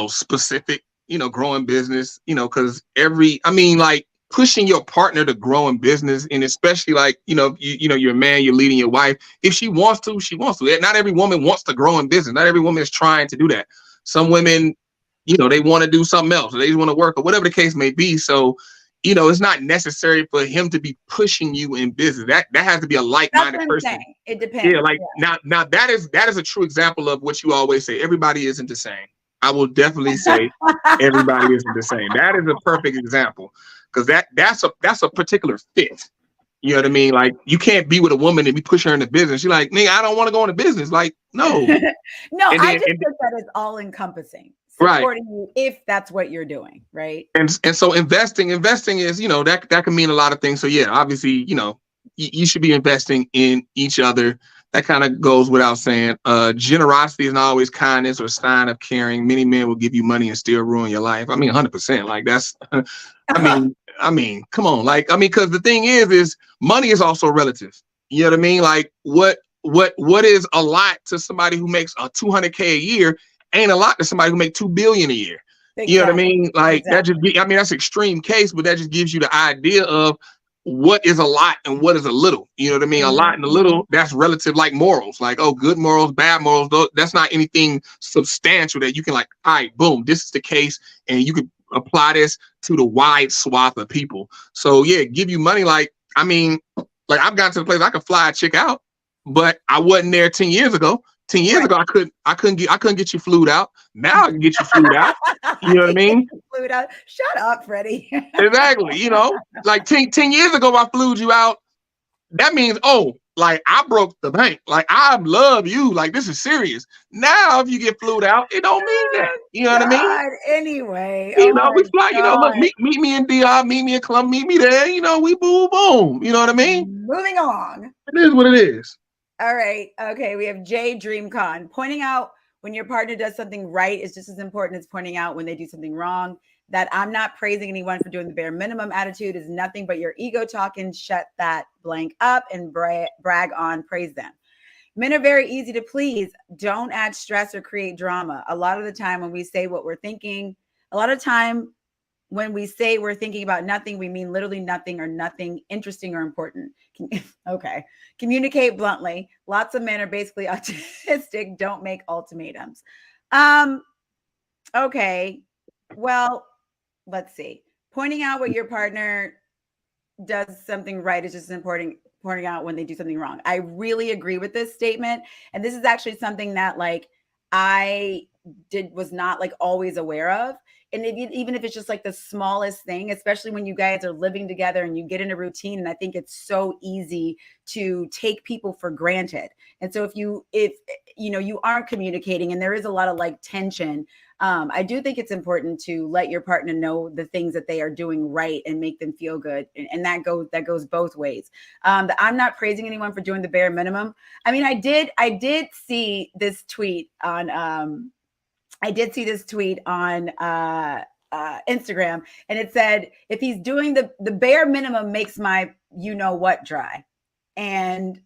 specific, growing business, because I mean, like pushing your partner to grow in business, and especially like, you're a man, you're leading your wife. If she wants to, she wants to. Not every woman wants to grow in business. Not every woman is trying to do that. Some women, they want to do something else, or they just want to work, or whatever the case may be. So, it's not necessary for him to be pushing you in business. That has to be a like-minded person. Saying. It depends. Yeah, like now that is a true example of what you always say. Everybody isn't the same. I will definitely say everybody isn't the same. That is a perfect example, because that's a particular fit. You know what I mean? Like you can't be with a woman and be pushing her into business. You're like, nigga, I don't want to go into business. Like, no. No, I just think that is all encompassing. Supporting you if that's what you're doing, right? And so investing is, that can mean a lot of things. So yeah, obviously, you should be investing in each other. That kind of goes without saying. Generosity is not always kindness or a sign of caring. Many men will give you money and still ruin your life. I mean, 100%. Like that's, I mean, come on. Like, I mean, because the thing is money is also relative. You know what I mean? Like what is a lot to somebody who makes a $200K a year ain't a lot to somebody who make $2 billion a year. Exactly. You know what I mean? Like that just be, I mean, that's extreme case, but that just gives you the idea of what is a lot and what is a little. You know what I mean? A lot and a little, that's relative, like morals. Like, oh, good morals, bad morals, that's not anything substantial that you can like, all right, boom, this is the case, and you could apply this to the wide swath of people. So yeah, give you money. Like, I mean, like I've gotten to the place I could fly a chick out, but I wasn't there 10 years ago. 10 years ago, I couldn't get you flued out. Now I can get you flued out. You know what I mean? Flued out. Shut up, Freddie. Exactly. Like 10 years ago, I flued you out. That means, like I broke the bank. Like I love you. Like this is serious. Now, if you get flued out, it don't mean that. You know what I mean? Anyway, we fly. Look, meet me in DR, meet me in Columbia, meet me there. We boom. You know what I mean? Moving on. It is what it is. All right. Okay. We have Jay DreamCon. Pointing out when your partner does something right is just as important as pointing out when they do something wrong. That I'm not praising anyone for doing the bare minimum attitude is nothing but your ego talking. Shut that blank up and brag on, praise them. Men are very easy to please. Don't add stress or create drama. A lot of the time when we say what we're thinking, when we say we're thinking about nothing, we mean literally nothing or nothing interesting or important. Okay. Communicate bluntly. Lots of men are basically autistic. Don't make ultimatums. Okay. Well, let's see. Pointing out what your partner does something right is just as important pointing out when they do something wrong. I really agree with this statement. And this is actually something that like I was not like always aware of. And even if it's just like the smallest thing, especially when you guys are living together and you get in a routine, and I think it's so easy to take people for granted. And so if you aren't communicating and there is a lot of like tension, I do think it's important to let your partner know the things that they are doing right and make them feel good. And that goes both ways. I'm not praising anyone for doing the bare minimum. I mean, I did see this tweet on Instagram, and it said, if he's doing the bare minimum makes my what dry. And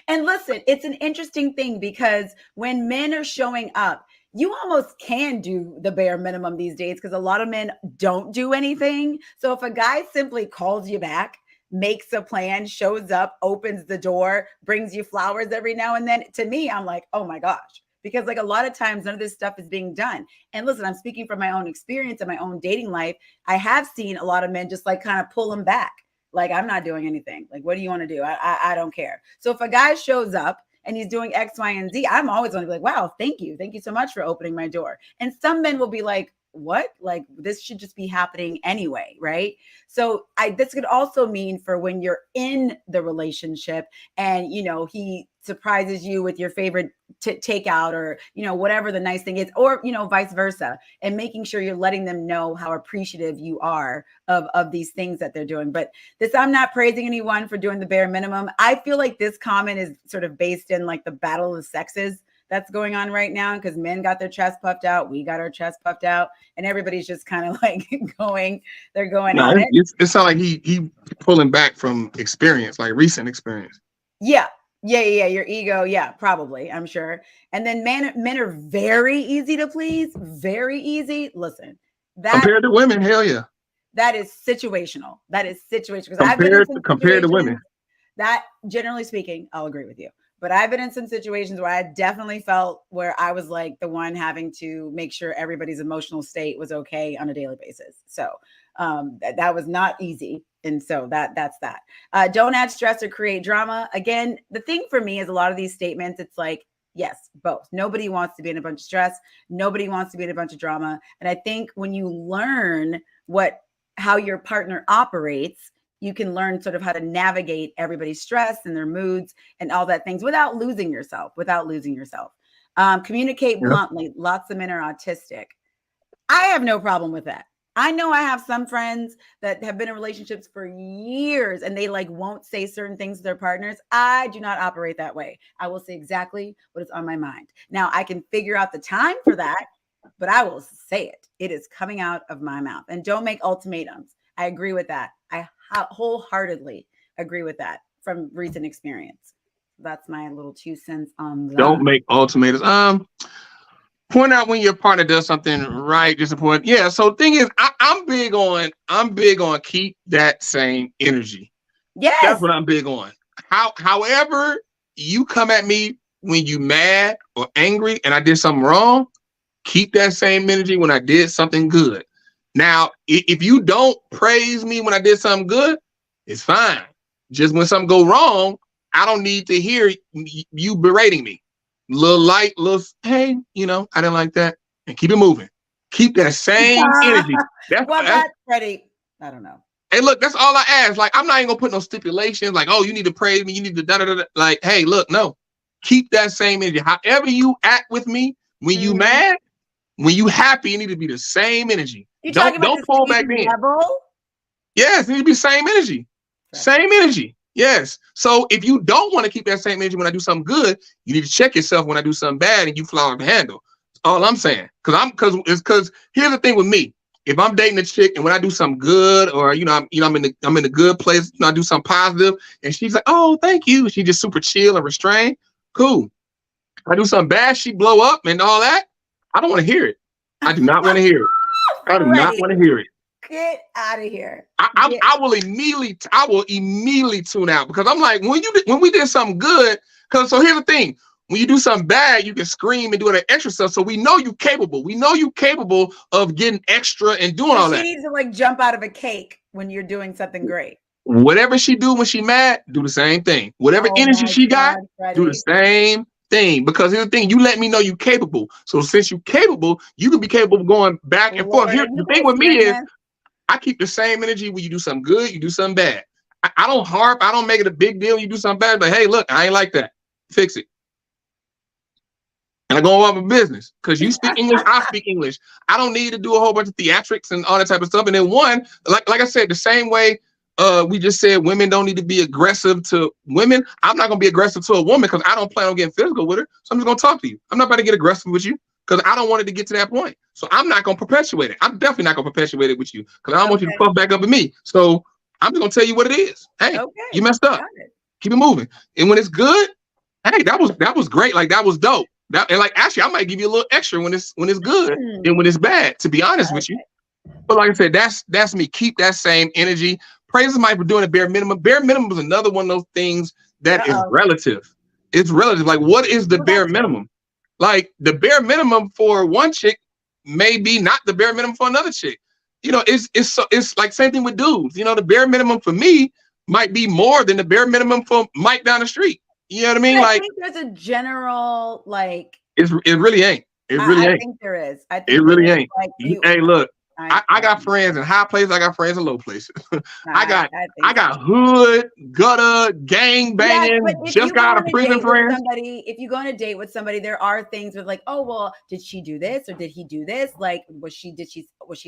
and listen, it's an interesting thing because when men are showing up, you almost can do the bare minimum these days because a lot of men don't do anything. So if a guy simply calls you back, makes a plan, shows up, opens the door, brings you flowers every now and then. To me, I'm like, oh my gosh. Because like a lot of times none of this stuff is being done. And listen, I'm speaking from my own experience and my own dating life. I have seen a lot of men just like kind of pull them back. Like, I'm not doing anything. Like, what do you want to do? I don't care. So if a guy shows up and he's doing X, Y, and Z, I'm always going to be like, wow, thank you. Thank you so much for opening my door. And some men will be like, what? Like, this should just be happening anyway, right? So this could also mean for when you're in the relationship and, you know, he surprises you with your favorite takeout or, you know, whatever the nice thing is, or, you know, vice versa, and making sure you're letting them know how appreciative you are of these things that they're doing. But this, I'm not praising anyone for doing the bare minimum. I feel like this comment is sort of based in like the battle of the sexes that's going on right now, because men got their chest puffed out, we got our chest puffed out, and everybody's just kind of like they're going at it. It sounds like he pulling back from experience, like recent experience. Yeah. Your ego. Yeah, probably. I'm sure. And then men are very easy to please. Very easy. Listen, that compared to women, hell yeah. That is situational. Because compared to women. That, generally speaking, I'll agree with you. But I've been in some situations where I definitely felt where I was like the one having to make sure everybody's emotional state was okay on a daily basis. So that was not easy. And so that's that. Don't add stress or create drama. Again, the thing for me is a lot of these statements, it's like, yes, both. Nobody wants to be in a bunch of stress. Nobody wants to be in a bunch of drama. And I think when you learn how your partner operates, you can learn sort of how to navigate everybody's stress and their moods and all that things without losing yourself. Communicate bluntly. Lots of men are autistic. I have no problem with that. I know I have some friends that have been in relationships for years and they like won't say certain things to their partners. I do not operate that way. I will say exactly what is on my mind. Now I can figure out the time for that, but I will say it. It is coming out of my mouth. And don't make ultimatums. I agree with that. I wholeheartedly agree with that from recent experience. That's my little 2 cents on that. Don't make ultimatums. Point out when your partner does something right, just important. Yeah. So the thing is, I'm big on keep that same energy. Yes. That's what I'm big on. However you come at me when you mad or angry and I did something wrong, keep that same energy when I did something good. Now, if you don't praise me when I did something good, it's fine. Just when something go wrong, I don't need to hear you berating me. Hey, you know, I didn't like that. And keep it moving. Keep that same energy. That's Freddie. I don't know. Hey, look, that's all I ask. Like, I'm not even gonna put no stipulations like, oh, you need to praise me, you need to da-da-da-da. Like, hey, look, no. Keep that same energy. However you act with me, when you mad, when you happy, you need to be the same energy. Don't pull back in. Yes, it need to be the same energy. Right. Same energy. Yes. So if you don't want to keep that same energy when I do something good, you need to check yourself when I do something bad and you fly off the handle. That's all I'm saying. Because here's the thing with me. If I'm dating a chick and when I do something good, or I'm in a good place, I do something positive, and she's like, "Oh, thank you." She just super chill and restrained. Cool. If I do something bad, she blow up and all that. I don't want to hear it. I do not want to hear it. I do not want to hear it. Get out of here. I will immediately tune out, because I'm like, when we did something good, so here's the thing. When you do something bad, you can scream and do that extra stuff. So we know you're capable. We know you're capable of getting extra and doing all that. She needs to like jump out of a cake when you're doing something great. Whatever she do when she mad, do the same thing. Whatever energy she got, do the same thing. Because here's the thing, you let me know you're capable. So since you're capable, you can be capable of going back and forth. Here, the thing with me is, I keep the same energy when you do something good, you do something bad. I don't harp. I don't make it a big deal. You do something bad, but hey, look, I ain't like that. Fix it. And I go on my business, because you speak English, I speak English. I don't need to do a whole bunch of theatrics and all that type of stuff. And then like I said, the same way we just said women don't need to be aggressive to women. I'm not going to be aggressive to a woman because I don't plan on getting physical with her. So I'm just going to talk to you. I'm not about to get aggressive with you because I don't want it to get to that point. So I'm not going to perpetuate it. I'm definitely not going to perpetuate it with you because I don't want you to puff back up at me. So I'm just going to tell you what it is. Hey, you messed up. Keep it moving. And when it's good, hey, that was great. Like, that was dope. And like, actually, I might give you a little extra when it's good and when it's bad, to be honest with you. But like I said, that's me. Keep that same energy. praise somebody for doing a bare minimum. Bare minimum is another one of those things that is relative. It's relative. Like, what is the bare minimum? Like, the bare minimum for one chick may be not the bare minimum for another chick. You know, it's like same thing with dudes. You know, the bare minimum for me might be more than the bare minimum for Mike down the street. You know what I mean? I think there's a general like. It really ain't. It really ain't. I think there is. I think it really ain't. Like hey, look. I got friends in high places. I got friends in low places. I got hood, gutter, gang banging, just got out of prison friends. If you go on a date with somebody, there are things with like, oh well, did she do this or did he do this? Like, was she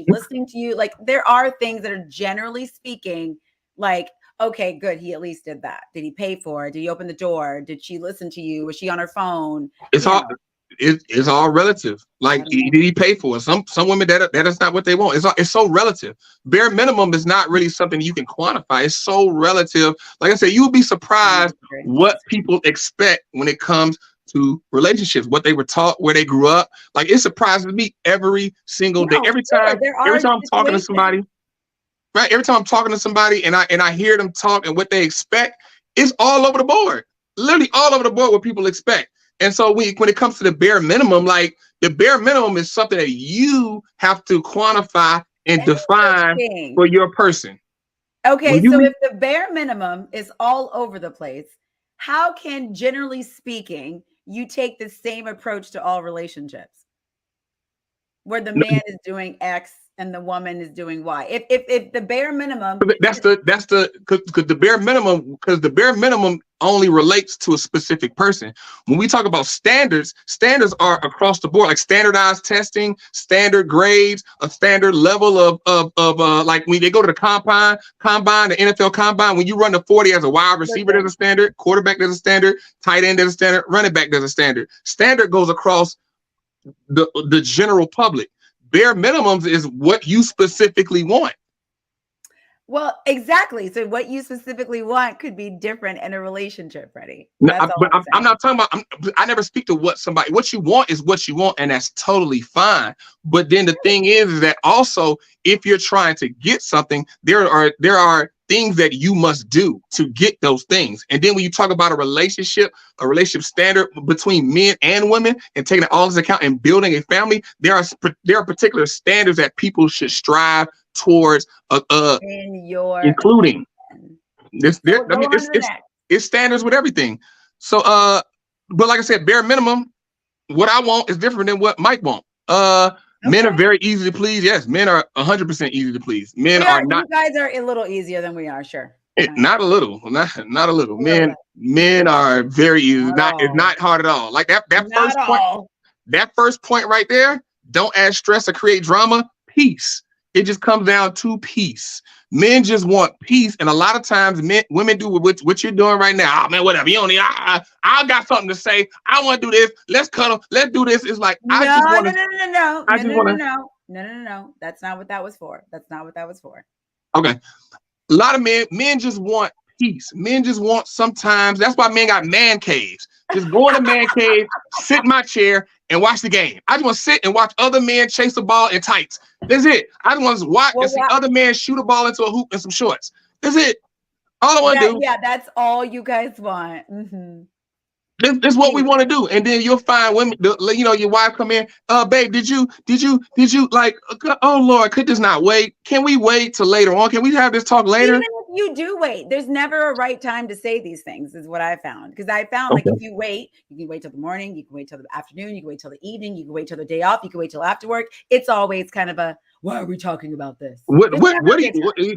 listening to you? Like, there are things that are generally speaking, like, okay, good, he at least did that. Did he pay for it? Did he open the door? Did she listen to you? Was she on her phone? It's all relative. Like, did he pay for it? Some women that is not what they want. It's so relative. Bare minimum is not really something you can quantify. It's so relative. Like I said, you'll be surprised what people expect when it comes to relationships, what they were taught, where they grew up. Like, it surprises me every single day. Every time I'm talking to somebody, right? Every time I'm talking to somebody and I hear them talk and what they expect, it's all over the board. Literally all over the board what people expect. And so when it comes to the bare minimum, like, the bare minimum is something that you have to quantify and define for your person. Okay, so if the bare minimum is all over the place, how can, generally speaking, you take the same approach to all relationships where the man is doing X and the woman is doing Y? If the bare minimum, because the bare minimum only relates to a specific person. When we talk about standards are across the board, like standardized testing, standard grades, a standard level of like when they go to the combine, the NFL combine, when you run the 40 as a wide receiver, there's a standard, quarterback there's a standard, tight end there's a standard, running back there's a standard. Standard goes across the general public. Bare minimums is what you specifically want. Well, exactly. So what you specifically want could be different in a relationship, Freddie. I'm not talking about, I never speak to what you want is what you want, and that's totally fine. But then the thing is that also, if you're trying to get something, there are things that you must do to get those things. And then when you talk about a relationship standard between men and women, and taking all this account and building a family, there are particular standards that people should strive towards, including this. It's standards with everything. So, but like I said, bare minimum, what I want is different than what Mike wants. Men are very easy to please. Yes, men are 100% easy to please. Men are not. You guys are a little easier than we are, sure. Not a little, not a little. Men are very easy. It's not hard at all. Like that first point. That first point right there. Don't add stress or create drama. Peace. It just comes down to peace. Men just want peace, and a lot of times women do what you're doing right now. Oh man, whatever. You don't need. I got something to say. I want to do this. Let's cuddle. Let's do this. It's like no. That's not what that was for. Okay, a lot of men just want peace. Men just want sometimes. That's why men got man caves. Just go in a man cave, sit in my chair, and watch the game. I just want to sit and watch other men chase the ball in tights. That's it. I just want to watch and see other men shoot a ball into a hoop in some shorts. That's it. All I want to do. Yeah, that's all you guys want. Mm-hmm. This is what we want to do, and then you'll find women. Your wife come in. Babe, did you like? Oh Lord, could this not wait? Can we wait till later on? Can we have this talk later? Even if you do wait, there's never a right time to say these things. Is what I found, because I found like if you wait, you can wait till the morning, you can wait till the afternoon, you can wait till the evening, you can wait till the day off, you can wait till after work. It's always kind of a, why are we talking about this? What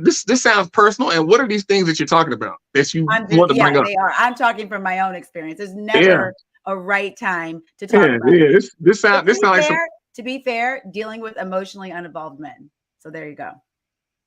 this sounds personal, and what are these things that you're talking about that you want to bring up? They are. I'm talking from my own experience. There's never a right time to talk about it. This sounds like to be fair, dealing with emotionally uninvolved men. So there you go.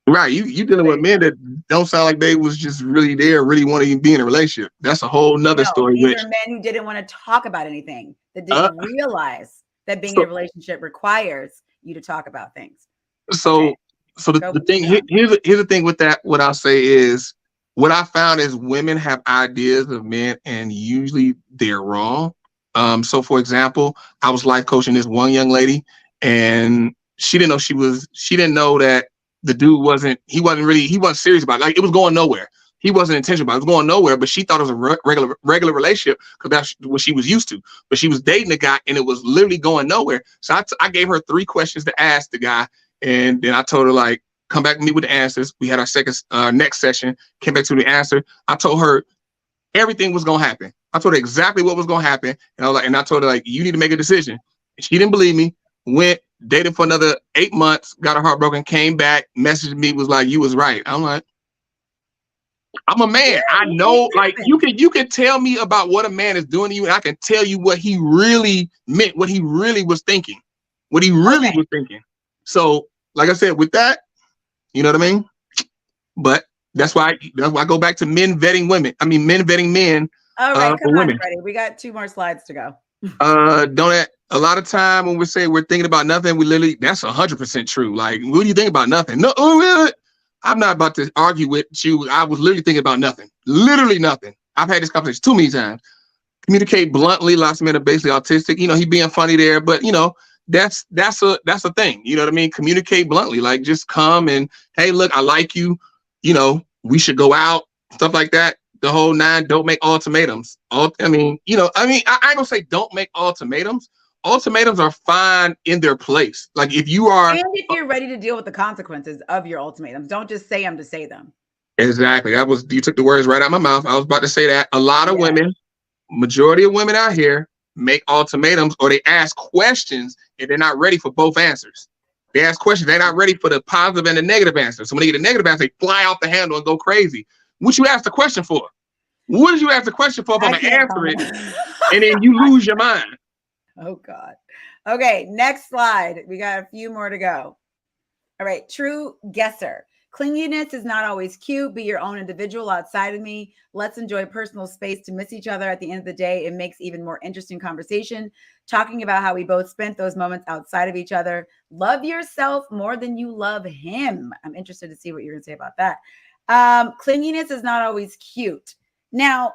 Right, you dealing with men that don't sound like they was just really there, really want to even be in a relationship. That's a whole nother story. These are men who didn't want to talk about anything, that didn't realize that being in a relationship requires you to talk about things. So the thing here's the thing with that. What I'll say is, what I found is women have ideas of men, and usually they're wrong. So for example, I was life coaching this one young lady, and she didn't know that the dude wasn't serious about it. Like, it was going nowhere. He wasn't intentional about it. It was going nowhere, but she thought it was a regular relationship because that's what she was used to. But she was dating a guy, and it was literally going nowhere. So I gave her 3 questions to ask the guy, and then I told her, like, come back to me with the answers. We had our next session, came back to the answer. I told her everything was gonna happen. I told her exactly what was gonna happen, and I told her, like, you need to make a decision. And she didn't believe me. Went, dated for another 8 months, got her heart broken, came back, messaged me, was like, you was right. I'm like, I'm a man. I know, like, you can tell me about what a man is doing to you, and I can tell you what he really meant, what he really was thinking, was thinking. So, like I said, with that, you know what I mean? But that's why I go back to men vetting women. I mean, men vetting men. All right, come on, Freddie. We got 2 more slides to go. A lot of time when we say we're thinking about nothing, that's 100% true. Like, what do you think about nothing? No, I'm not about to argue with you. I was literally thinking about nothing. Literally nothing. I've had this conversation too many times. Communicate bluntly. Lots of men are basically autistic. You know, he being funny there, but you know, that's a thing. You know what I mean? Communicate bluntly. Like, just come and, hey, look, I like you. You know, we should go out, stuff like that. The whole 9, don't make ultimatums. I ain't gonna say don't make ultimatums. Ultimatums are fine in their place. Like, if you are, and if you're ready to deal with the consequences of your ultimatums, don't just say them to say them. Exactly. You took the words right out of my mouth. I was about to say that. A lot of women, majority of women out here, make ultimatums, or they ask questions and they're not ready for both answers. They ask questions, they're not ready for the positive and the negative answer. So when they get a negative answer, they fly off the handle and go crazy. What you ask the question for? What did you ask the question for if I'm gonna answer it and then you lose your mind? Oh God. Okay, next slide. We got a few more to go. All right, true guesser. Clinginess is not always cute. Be your own individual outside of me. Let's enjoy personal space to miss each other. At the end of the day, it makes even more interesting conversation. Talking about how we both spent those moments outside of each other. Love yourself more than you love him. I'm interested to see what you're going to say about that. Clinginess is not always cute. Now,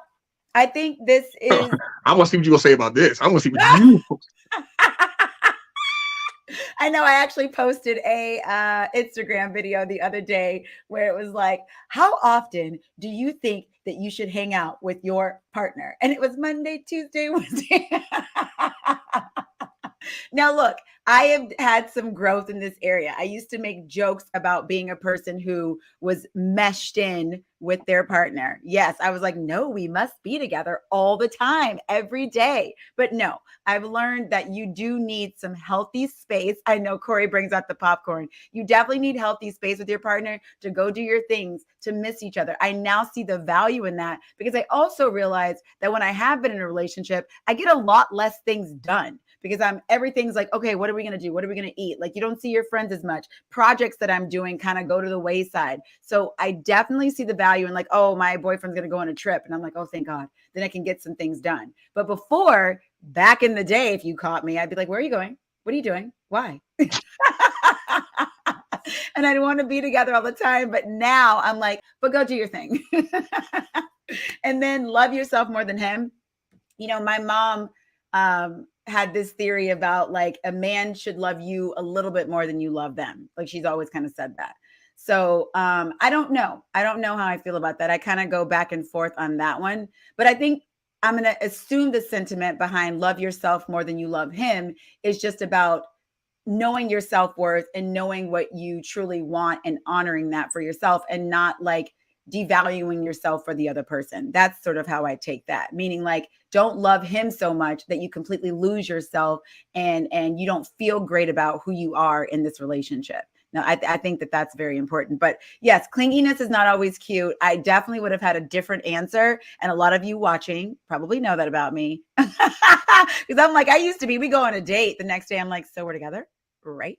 I think this is... I want to see what you're going to say about this. I want to see what you... I know I actually posted a Instagram video the other day where it was like, how often do you think that you should hang out with your partner? And it was Monday, Tuesday, Wednesday. Now, look, I have had some growth in this area. I used to make jokes about being a person who was meshed in with their partner. Yes, I was like, no, we must be together all the time, every day. But no, I've learned that you do need some healthy space. I know Corey brings out the popcorn. You definitely need healthy space with your partner to go do your things, to miss each other. I now see the value in that because I also realize that when I have been in a relationship, I get a lot less things done. Because everything's like, okay, what are we going to do? What are we going to eat? Like, you don't see your friends as much. Projects that I'm doing kind of go to the wayside. So I definitely see the value in like, oh, my boyfriend's going to go on a trip. And I'm like, oh, thank God. Then I can get some things done. But before, back in the day, if you caught me, I'd be like, where are you going? What are you doing? Why? And I'd want to be together all the time. But now I'm like, but go do your thing. And then love yourself more than him. You know, my mom, had this theory about like a man should love you a little bit more than you love them. Like she's always kind of said that. So I don't know. I don't know how I feel about that. I kind of go back and forth on that one. But I think I'm going to assume the sentiment behind love yourself more than you love him is just about knowing your self-worth and knowing what you truly want and honoring that for yourself and not like devaluing yourself for the other person. That's sort of how I take that. Meaning like, don't love him so much that you completely lose yourself and you don't feel great about who you are in this relationship. Now, I think that that's very important. But yes, clinginess is not always cute. I definitely would have had a different answer. And a lot of you watching probably know that about me. Because I'm like, I used to be, we go on a date. The next day I'm like, so we're together, right?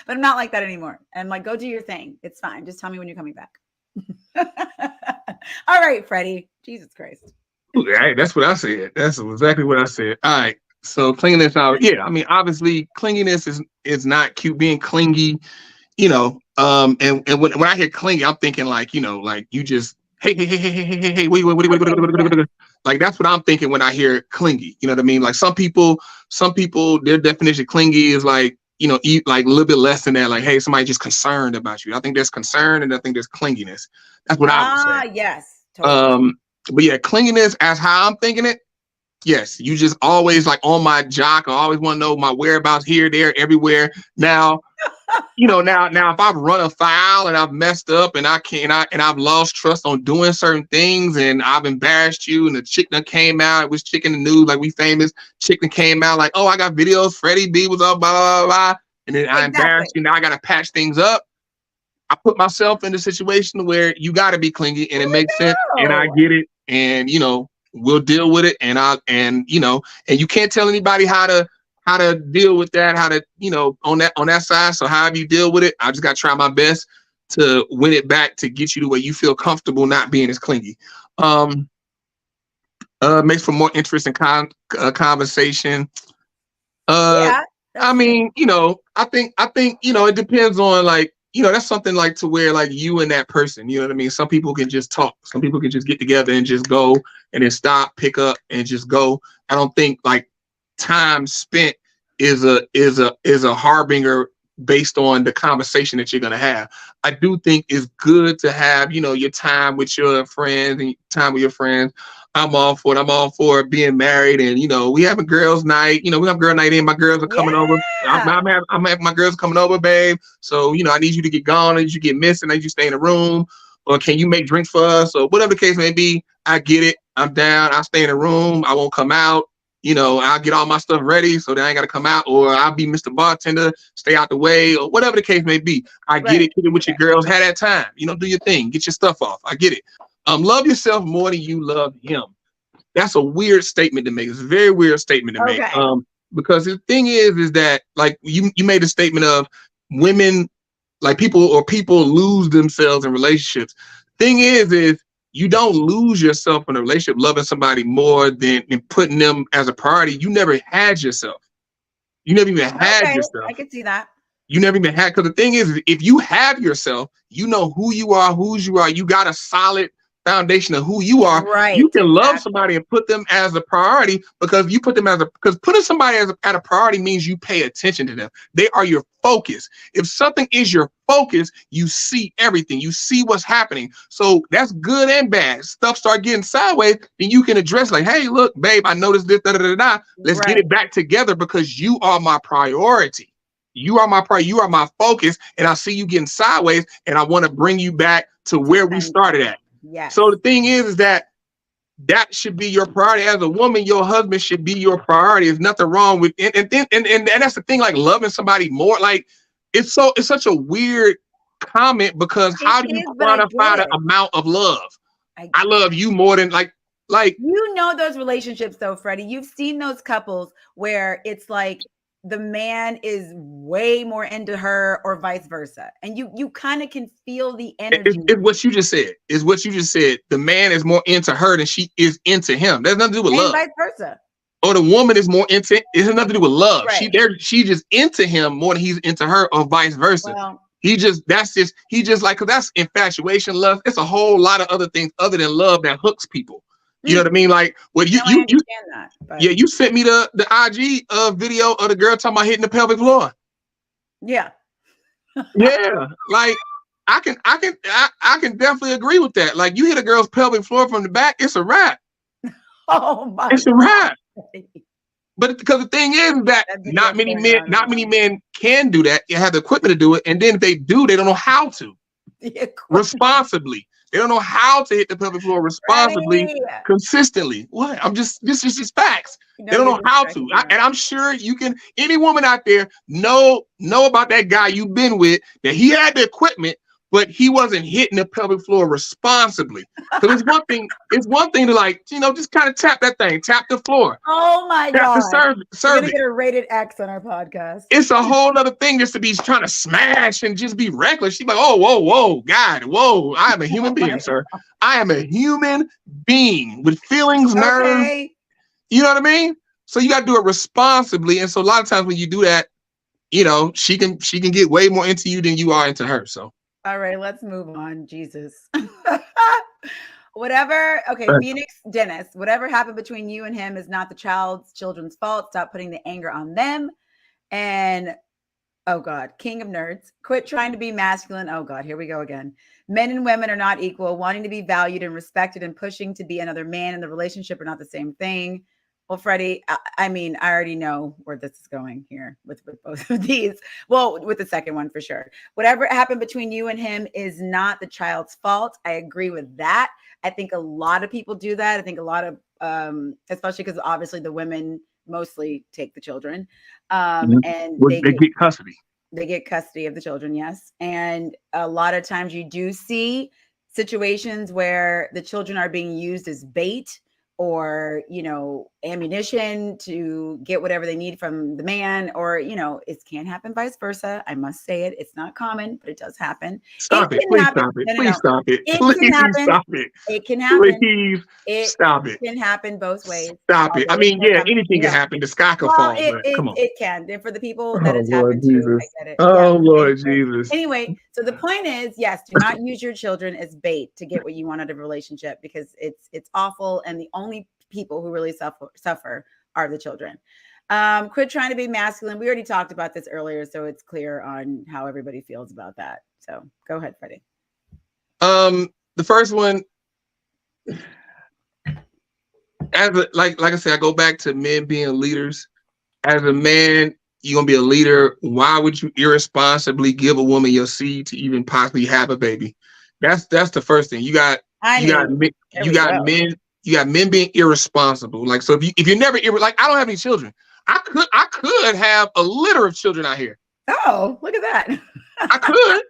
But I'm not like that anymore. I'm like, go do your thing. It's fine. Just tell me when you're coming back. All right, Freddie. Jesus Christ. Hey, that's what I said. That's exactly what I said. All right. So clinginess now, yeah. I mean, obviously, clinginess is not cute. Being clingy, you know. And when I hear clingy, I'm thinking like, you know, like you just hey, wait, like that's what I'm thinking when I hear clingy. You know what I mean? Like some people, their definition of clingy is like, eat like a little bit less than that. Like, hey, somebody just concerned about you. I think there's concern and I think there's clinginess. That's what I would say. Yes, totally. But yeah, clinginess as how I'm thinking it. Yes, you just always like on my jock. I always want to know my whereabouts here, there, everywhere. Now, now if I've run afoul and I've messed up and I've lost trust on doing certain things and I've embarrassed you and the chick that came out, it was chick in the news, like we famous, chick that came out like, oh, I got videos, Freddie B was up, blah, blah, blah, and then I embarrassed you, now I gotta patch things up. I put myself in a situation where you gotta be clingy and it makes sense and I get it, and we'll deal with it, and you can't tell anybody how to deal with that, how to, on that side. So however you deal with it, I just got to try my best to win it back to get you to where you feel comfortable not being as clingy. Makes for more interesting conversation. I mean, I think, it depends on like, that's something like to where like you and that person, you know what I mean? Some people can just talk. Some people can just get together and just go and then stop, pick up and just go. I don't think like time spent is a harbinger based on the conversation that you're going to have. I do think it's good to have, your time with your friends and time with your friends. I'm all for it. I'm all for being married, and we have a girls' night. We have girl night in. My girls are coming over. I'm having my girls coming over, babe. So I need you to get gone. I need you to get missing. I need you to stay in the room, or can you make drinks for us, or whatever the case may be. I get it. I'm down. I'll stay in the room. I won't come out. I'll get all my stuff ready so that I ain't got to come out, or I'll be Mr. Bartender, stay out the way, or whatever the case may be. I get it. Get it with your girls. Have that time. Do your thing. Get your stuff off. I get it. Love yourself more than you love him. That's a weird statement to make. It's a very weird statement to make. Because the thing is that like you made a statement of women, like people lose themselves in relationships. Thing is you don't lose yourself in a relationship loving somebody more than putting them as a priority. You never had yourself. You never even had yourself. I can see that. You never even had, because the thing is, if you have yourself, you know who you are, whose you are. You got a solid foundation of who you are. Right. You can love somebody and put them as a priority, because you put them because putting somebody at a priority means you pay attention to them. They are your focus. If something is your focus, you see everything. You see what's happening. So that's good and bad. Stuff start getting sideways, and you can address like, hey, look, babe, I noticed this, Let's get it back together, because you are my priority. You are my priority. You are my focus, and I see you getting sideways, and I want to bring you back to where we started at. Yes. So the thing is that should be your priority. As a woman, your husband should be your priority. There's nothing wrong with it. And that's the thing, like loving somebody more. Like it's such a weird comment, because how do you quantify the amount of love? I love you more than like those relationships though, Freddie. You've seen those couples where it's like the man is way more into her or vice versa. And you kind of can feel the energy. It's what you just said. It's what you just said. The man is more into her than she is into him. There's nothing to do with love. Vice versa. Or the woman is more into it. It has nothing to do with love. Right. She just into him more than he's into her, or vice versa. Well, because that's infatuation, love. It's a whole lot of other things other than love that hooks people. You know what I mean? Like, well, you sent me the IG video of the girl talking about hitting the pelvic floor. Yeah. Yeah. Like I can definitely agree with that. Like you hit a girl's pelvic floor from the back, it's a wrap. Oh my! It's a wrap. But because the thing is that not many men can do that. You have the equipment to do it, and then if they do, they don't know how to responsibly. They don't know how to hit the pelvic floor responsibly, consistently. What? This is facts. They don't know how to. And I'm sure you can, any woman out there know about that guy you've been with, that he had the equipment, but he wasn't hitting the pelvic floor responsibly. Because it's one thing to like, just kind of tap that thing, tap the floor. Oh my God. We're gonna get a rated X on our podcast. It's a whole other thing just to be trying to smash and just be reckless. She's like, oh, whoa, God, whoa. I am a human being, sir. I am a human being with feelings, nerves. You know what I mean? So you got to do it responsibly. And so a lot of times when you do that, she can get way more into you than you are into her. So. All right, let's move on. Jesus. Whatever. Okay, Phoenix Dennis, whatever happened between you and him is not the children's fault. Stop putting the anger on them. And Oh God, king of nerds. Quit trying to be masculine. Oh God, here we go again. Men and women are not equal. Wanting to be valued and respected and pushing to be another man in the relationship are not the same thing. Well, Freddie, I mean, I already know where this is going here with both of these. Well, with the second one for sure. Whatever happened between you and him is not the child's fault. I agree with that. I think a lot of people do that. I think a lot of, especially because obviously the women mostly take the children, and Well, they get custody. they get custody of the children, yes. And a lot of times you do see situations where the children are being used as bait or, ammunition to get whatever they need from the man, or, it can happen vice versa. I must say it. It's not common, but it does happen. Stop it. Can Please happen. stop it. No, no, Please no. stop it. It Please can happen. stop it. It can happen. Please It stop it. can happen both ways. Stop it. I mean, yeah, anything can happen. The sky could fall, Well, but come on. it can. And for the people that Oh, it's Lord happened to, Jesus. I get it. Oh, Yeah. Lord Jesus. Anyway, so the point is, yes, do not use your children as bait to get what you want out of a relationship, because it's awful, and the only people who really suffer are the children. Quit trying to be masculine. We already talked about this earlier, so it's clear on how everybody feels about that. So go ahead, Freddie. The first one, like I said, I go back to men being leaders. As a man, you're gonna be a leader. Why would you irresponsibly give a woman your seed to even possibly have a baby? That's the first thing. You got men being irresponsible. Like, so if you're never like, I don't have any children. I could have a litter of children out here. Oh, look at that. I could.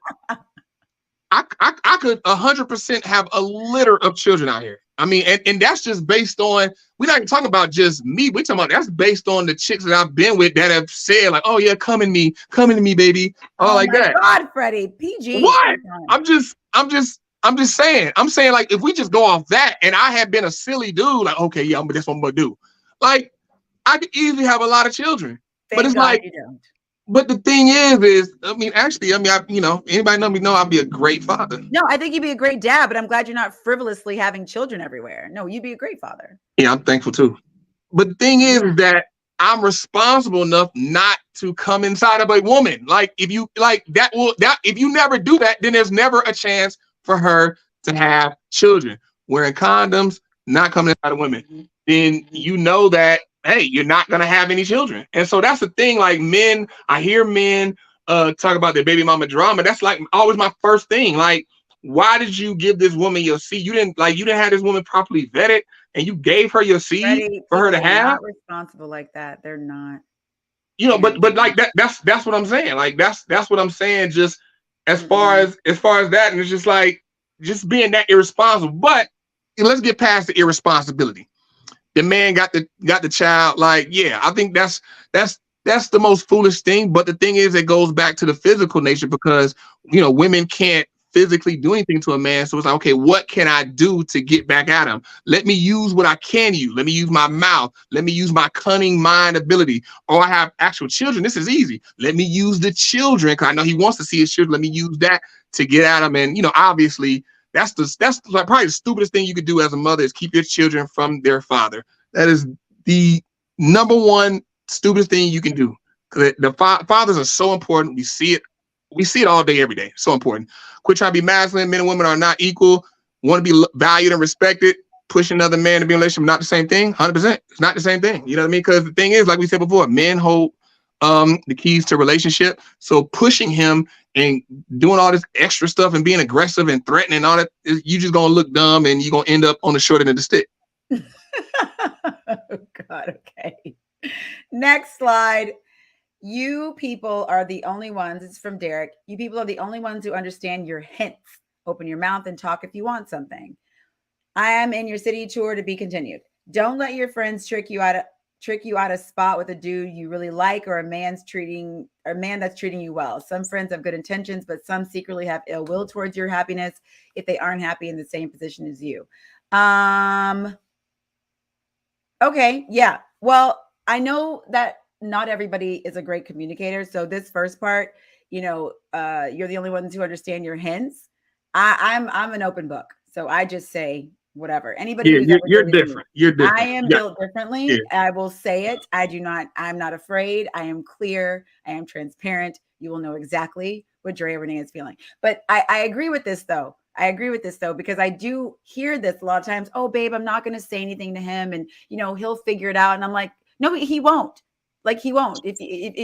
I could 100% have a litter of children out here. I mean, and that's just based on, we're not even talking about just me. We're talking about, that's based on the chicks that I've been with that have said like, oh yeah, come to me, baby. Oh, like that. God, Freddie, PG. What? I'm just saying. I'm saying, like, if we just go off that, and I had been a silly dude, like, okay, yeah, that's what I'm gonna do. Like, I could easily have a lot of children. But it's like, you don't. But the thing is, I mean, anybody know me know I'd be a great father. No, I think you'd be a great dad, but I'm glad you're not frivolously having children everywhere. No, you'd be a great father. Yeah, I'm thankful too. But the thing is that I'm responsible enough not to come inside of a woman. Like, if you if you never do that, then there's never a chance for her to have children. Wearing condoms, not coming inside of women. Then you know that, hey, you're not gonna have any children. And so that's the thing. Like, men, I hear men talk about their baby mama drama. That's like always my first thing. Like, why did you give this woman your seed? You didn't have this woman properly vetted, and you gave her your seed Freddie, for her to have. Not responsible like that. They're not. But like that's what I'm saying. Like, that's what I'm saying. Just as far as that, and it's just like, just being that irresponsible. But let's get past the irresponsibility. The man got the child. Like, yeah, I think that's the most foolish thing. But the thing is, it goes back to the physical nature, because women can't physically do anything to a man. So it's like, okay, what can I do to get back at him? Let me use what I can use. Let me use my mouth. Let me use my cunning mind ability. Or I have actual children. This is easy. Let me use the children, because I know he wants to see his children. Let me use that to get at him. And obviously, that's like probably the stupidest thing you could do as a mother, is keep your children from their father. That is the number one stupidest thing you can do. Because the fathers are so important. We see it all day, every day. So important. Quit trying to be masculine. Men and women are not equal. Want to be valued and respected. Pushing another man to be in a relationship, not the same thing. 100%. It's not the same thing. You know what I mean? Because the thing is, like we said before, men hold the keys to relationship. So pushing him and doing all this extra stuff and being aggressive and threatening and all that, you just gonna look dumb, and you're gonna end up on the short end of the stick. Oh God, okay. Next slide. You people are the only ones, it's from Derek. You people are the only ones who understand your hints. Open your mouth and talk if you want something. I am in your city tour to be continued. Don't let your friends trick you out a spot with a dude you really like, or a man that's treating you well. Some friends have good intentions, but some secretly have ill will towards your happiness if they aren't happy in the same position as you. Okay, yeah. Well, I know that not everybody is a great communicator. So this first part, you're the only ones who understand your hints. I'm an open book. So I just say whatever. Anybody you're different. You're different. I am built differently. Yeah. I will say it. I'm not afraid. I am clear. I am transparent. you will know exactly what Drea Renee is feeling. But I agree with this though. I agree with this though, because I do hear this a lot of times. Oh, babe, I'm not going to say anything to him, and he'll figure it out. And I'm like, no, he won't. Like he won't. If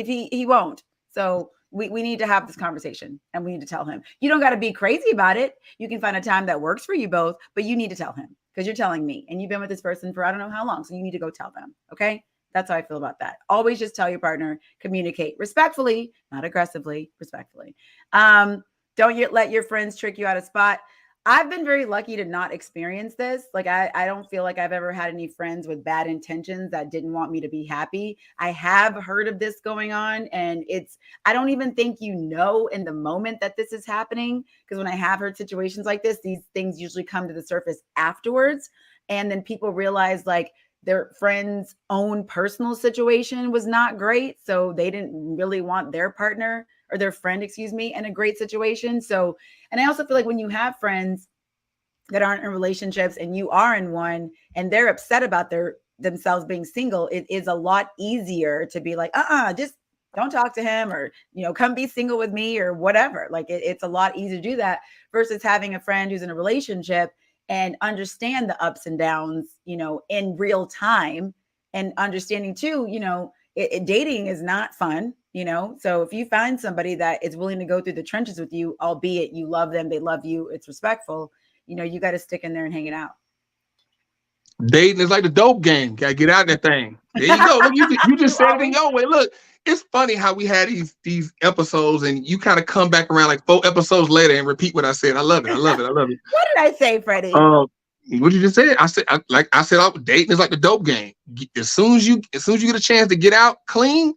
he won't. So we need to have this conversation, and we need to tell him. You don't got to be crazy about it. You can find a time that works for you both, but you need to tell him, because you're telling me, and you've been with this person for I don't know how long. So you need to go tell them. Okay. That's how I feel about that. Always just tell your partner, communicate respectfully, not aggressively, respectfully. Don't let your friends trick you out of spot. I've been very lucky to not experience this. Like, I don't feel like I've ever had any friends with bad intentions that didn't want me to be happy. I have heard of this going on, and I don't even think in the moment that this is happening, because when I have heard situations like this, these things usually come to the surface afterwards. And then people realize like their friend's own personal situation was not great. So they didn't really want their partner or their friend, in a great situation. So, and I also feel like when you have friends that aren't in relationships and you are in one and they're upset about themselves being single, it is a lot easier to be like, just don't talk to him, or, come be single with me or whatever. Like it's a lot easier to do that versus having a friend who's in a relationship and understand the ups and downs, in real time, and understanding too, dating is not fun. So if you find somebody that is willing to go through the trenches with you, albeit you love them, they love you, it's respectful, you got to stick in there and hang it out. Dating is like the dope game. Gotta get out that thing. There you go. Look, you just said it in your way. Look, it's funny how we had these episodes, and you kind of come back around like 4 episodes later and repeat what I said. I love it. What did I say, Freddie? What you just said? I said, dating is like the dope game. As soon as you get a chance to get out clean,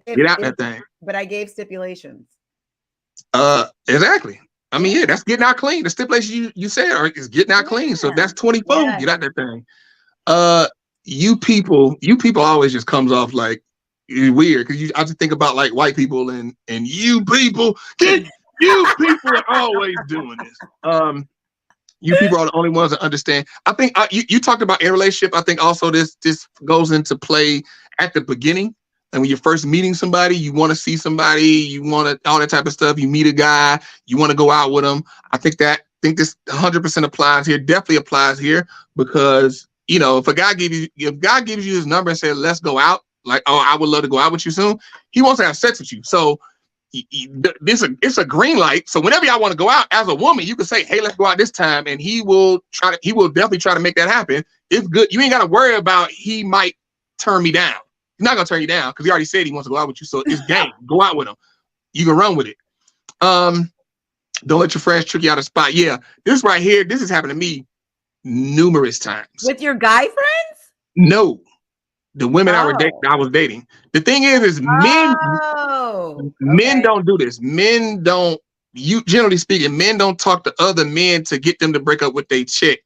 get out that thing. But I gave stipulations. Exactly. I mean, yeah, that's getting out clean. The stipulation you said is getting out clean. So if that's 24, get out that thing. You people always just comes off like weird, because I just think about like white people and you people. You people are always doing this. You people are the only ones that understand. I think you talked about in relationship. I think also this goes into play at the beginning. And when you're first meeting somebody, you want to see somebody, you want to all that type of stuff. You meet a guy, you want to go out with him. I think this 100% applies here. Definitely applies here, because if God gives you his number and says let's go out, like, oh, I would love to go out with you soon, he wants to have sex with you. So it's a green light. So whenever y'all want to go out as a woman, you can say, hey, let's go out this time, and he will definitely try to make that happen. It's good. You ain't got to worry about he might turn me down. He's not gonna turn you down, because he already said he wants to go out with you. So it's game. Go out with him. You can run with it. Don't let your friends trick you out of spot. Yeah, this right here, this has happened to me numerous times. With your guy friends? No. The women I was dating. The thing is men don't do this. Generally speaking, men don't talk to other men to get them to break up with their chick.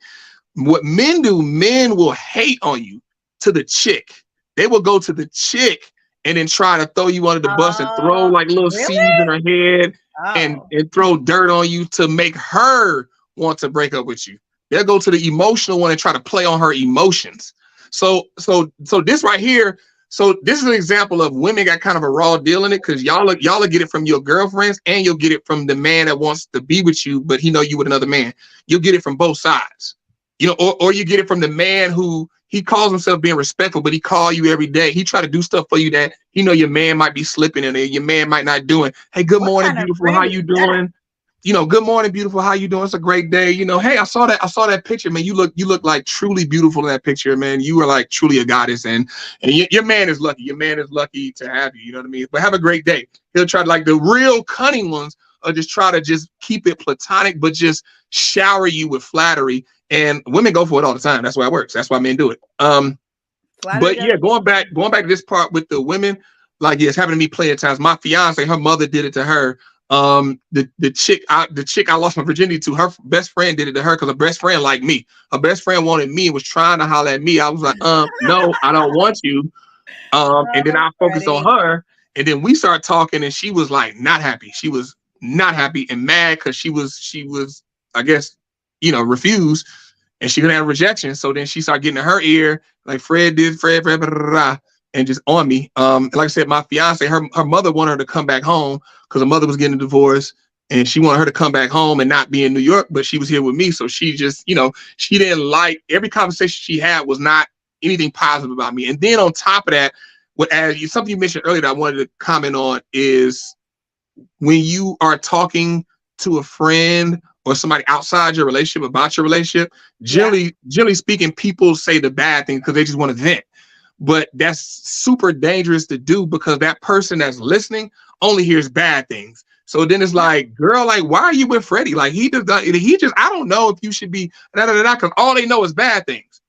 What men do, men will hate on you to the chick. They will go to the chick and then try to throw you under the bus and throw like little seeds in her head and throw dirt on you to make her want to break up with you. They'll go to the emotional one and try to play on her emotions. So this right here, so this is an example of women got kind of a raw deal in it, because y'all will get it from your girlfriends, and you'll get it from the man that wants to be with you, but he know you with another man. You'll get it from both sides, or you get it from the man who he calls himself being respectful, but he call you every day. He try to do stuff for you that your man might be slipping in there. Your man might not doing. Hey, good morning, beautiful. How you doing? Good morning, beautiful. How you doing? It's a great day. Hey, I saw that picture, man. You look like truly beautiful in that picture, man. You are like truly a goddess, and your man is lucky. Your man is lucky to have you. You know what I mean? But have a great day. He'll try to, like, the real cunning ones or just try to just keep it platonic, but just shower you with flattery. And women go for it all the time. That's why it works. That's why men do it. But yeah, going back to this part with the women, like, yeah, it's happened to me plenty of times. My fiance, her mother did it to her. The chick I lost my virginity to, her best friend did it to her, because her best friend liked me. Her best friend wanted me and was trying to holler at me. I was like, no, I don't want you. And then I focused on her, and then we started talking, and she was like not happy. She was not happy and mad because she was, I guess, refused, and she gonna have rejection. So then she started getting in her ear, like Fred, blah, blah, blah, blah. and just on me. Like I said, my fiance, her mother wanted her to come back home because her mother was getting a divorce, and she wanted her to come back home and not be in New York, but she was here with me. So she just, she didn't like every conversation she had was not anything positive about me. And then on top of that, something you mentioned earlier that I wanted to comment on is when you are talking to a friend or somebody outside your relationship about your relationship, generally speaking, people say the bad things because they just want to vent. But that's super dangerous to do because that person that's listening only hears bad things. So then it's like, girl, like, why are you with Freddie? Like, I don't know if you should be because all they know is bad things.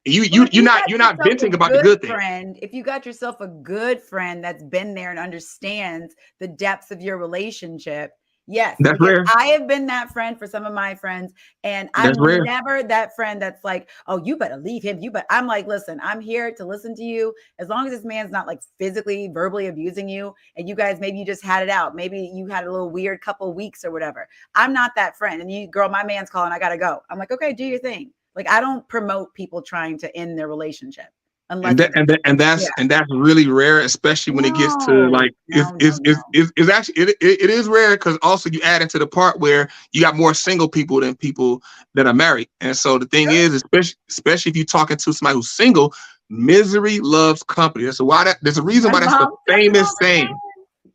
You're not venting about the good things. If you got yourself a good friend that's been there and understands the depths of your relationship, yes, that's rare. I have been that friend for some of my friends, and I'm never that friend that's like, oh, you better leave him. I'm like, listen, I'm here to listen to you. As long as this man's not like physically, verbally abusing you, and you guys, maybe you just had it out. Maybe you had a little weird couple weeks or whatever. I'm not that friend. And you, girl, my man's calling, I gotta go. I'm like, okay, do your thing. Like, I don't promote people trying to end their relationship. And that's really rare, especially when it gets to like it's actually it is rare because also you add into the part where you got more single people than people that are married. And so the thing is, especially if you're talking to somebody who's single, misery loves company. There's a reason why that's the famous saying.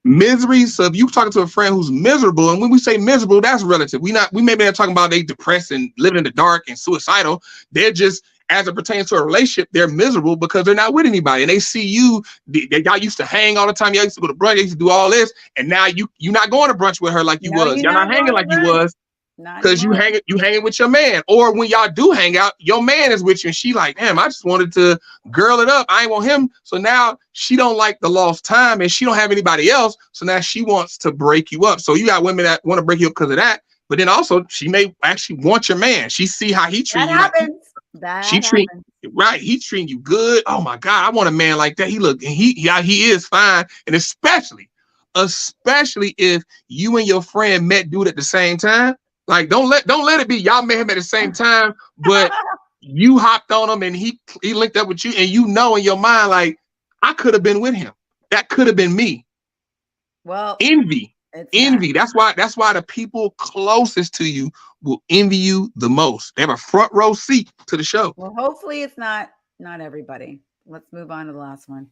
Misery. So if you're talking to a friend who's miserable, and when we say miserable, that's relative. We maybe not talking about they depressed and living in the dark and suicidal. They're just, as it pertains to a relationship, they're miserable because they're not with anybody. And they see you, y'all used to hang all the time. Y'all used to go to brunch, y'all used to do all this. And now you're not going to brunch with her like you was. Y'all not hanging like you was. Because you hanging with your man. Or when y'all do hang out, your man is with you and she like, damn, I just wanted to girl it up. I ain't want him. So now she don't like the lost time and she don't have anybody else. So now she wants to break you up. So you got women that want to break you up because of that. But then also she may actually want your man. She see how he treat you. He treating you good. Oh my God, I want a man like that. He is fine. And especially if you and your friend met dude at the same time. Like, don't let it be y'all met him at the same time, but you hopped on him and he linked up with you, and you know in your mind, like, I could have been with him. That could have been me. Well, envy. That's why the people closest to you will envy you the most. They have a front row seat to the show. Well, hopefully it's not everybody. Let's move on to the last one.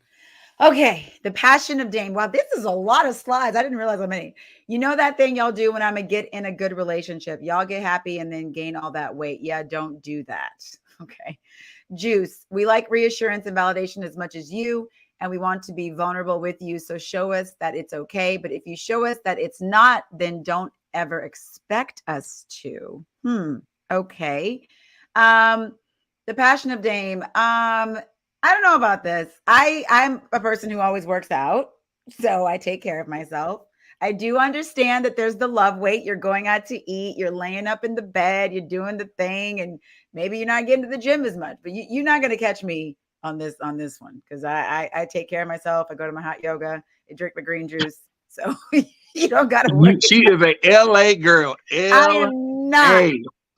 Okay, the passion of Dame. Wow, this is a lot of slides. I didn't realize how many. You know that thing y'all do when I'm gonna get in a good relationship. Y'all get happy and then gain all that weight. Yeah, don't do that. Okay. Juice. We like reassurance and validation as much as you, and we want to be vulnerable with you. So show us that it's okay. But if you show us that it's not, then don't ever expect us to. Okay. The passion of Dame. I don't know about this. I'm a person who always works out, so I take care of myself. I do understand that there's the love weight. You're going out to eat, you're laying up in the bed, you're doing the thing, and maybe you're not getting to the gym as much, but you're not going to catch me on this one because I take care of myself. I go to my hot yoga, I drink my green juice, so you don't got to worry. She is a LA girl. I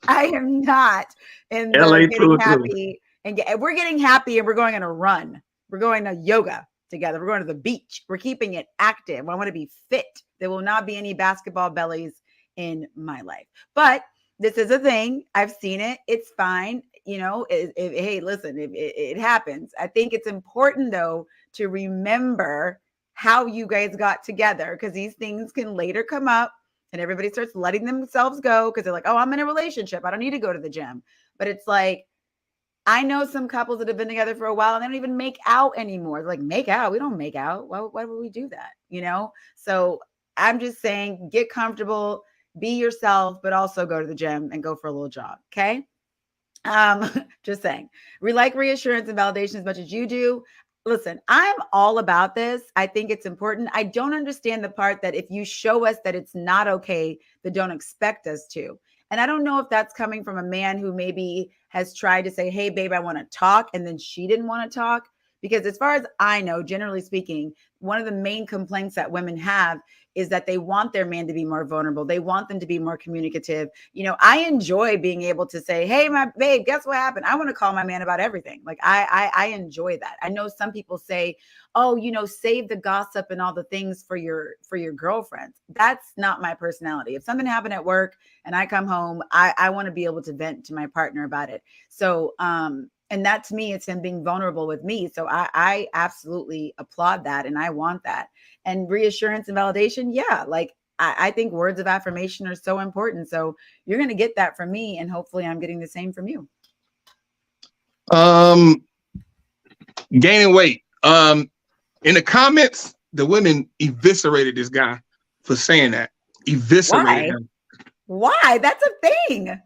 am not in the LA getting happy. And we're getting happy and we're going on a run. We're going to yoga together. We're going to the beach. We're keeping it active. I want to be fit. There will not be any basketball bellies in my life. But this is a thing. I've seen it. It's fine. Hey, listen, it happens. I think it's important, though, to remember how you guys got together because these things can later come up and everybody starts letting themselves go because they're like, oh, I'm in a relationship. I don't need to go to the gym. But it's like, I know some couples that have been together for a while and they don't even make out anymore. They're like, make out? We don't make out. Why would we do that? So I'm just saying, get comfortable, be yourself, but also go to the gym and go for a little jog. Okay. Just saying. We like reassurance and validation as much as you do. Listen, I'm all about this. I think it's important. I don't understand the part that if you show us that it's not okay, then don't expect us to. And I don't know if that's coming from a man who maybe has tried to say, hey, babe, I want to talk. And then she didn't want to talk Because as far as I know, generally speaking, one of the main complaints that women have is that they want their man to be more vulnerable. They want them to be more communicative. You know, I enjoy being able to say, hey, my babe, guess what happened? I want to call my man about everything. Like I enjoy that. I know some people say, oh, you know, save the gossip and all the things for your girlfriends. That's not my personality. If something happened at work and I come home, I want to be able to vent to my partner about it. So, and that to me, it's him being vulnerable with me. So I absolutely applaud that. And I want that. And reassurance and validation. Yeah. Like I think words of affirmation are so important. So you're going to get that from me. And hopefully I'm getting the same from you. Gaining weight. In the comments, the women eviscerated this guy for saying that. Eviscerated him. Why? That's a thing.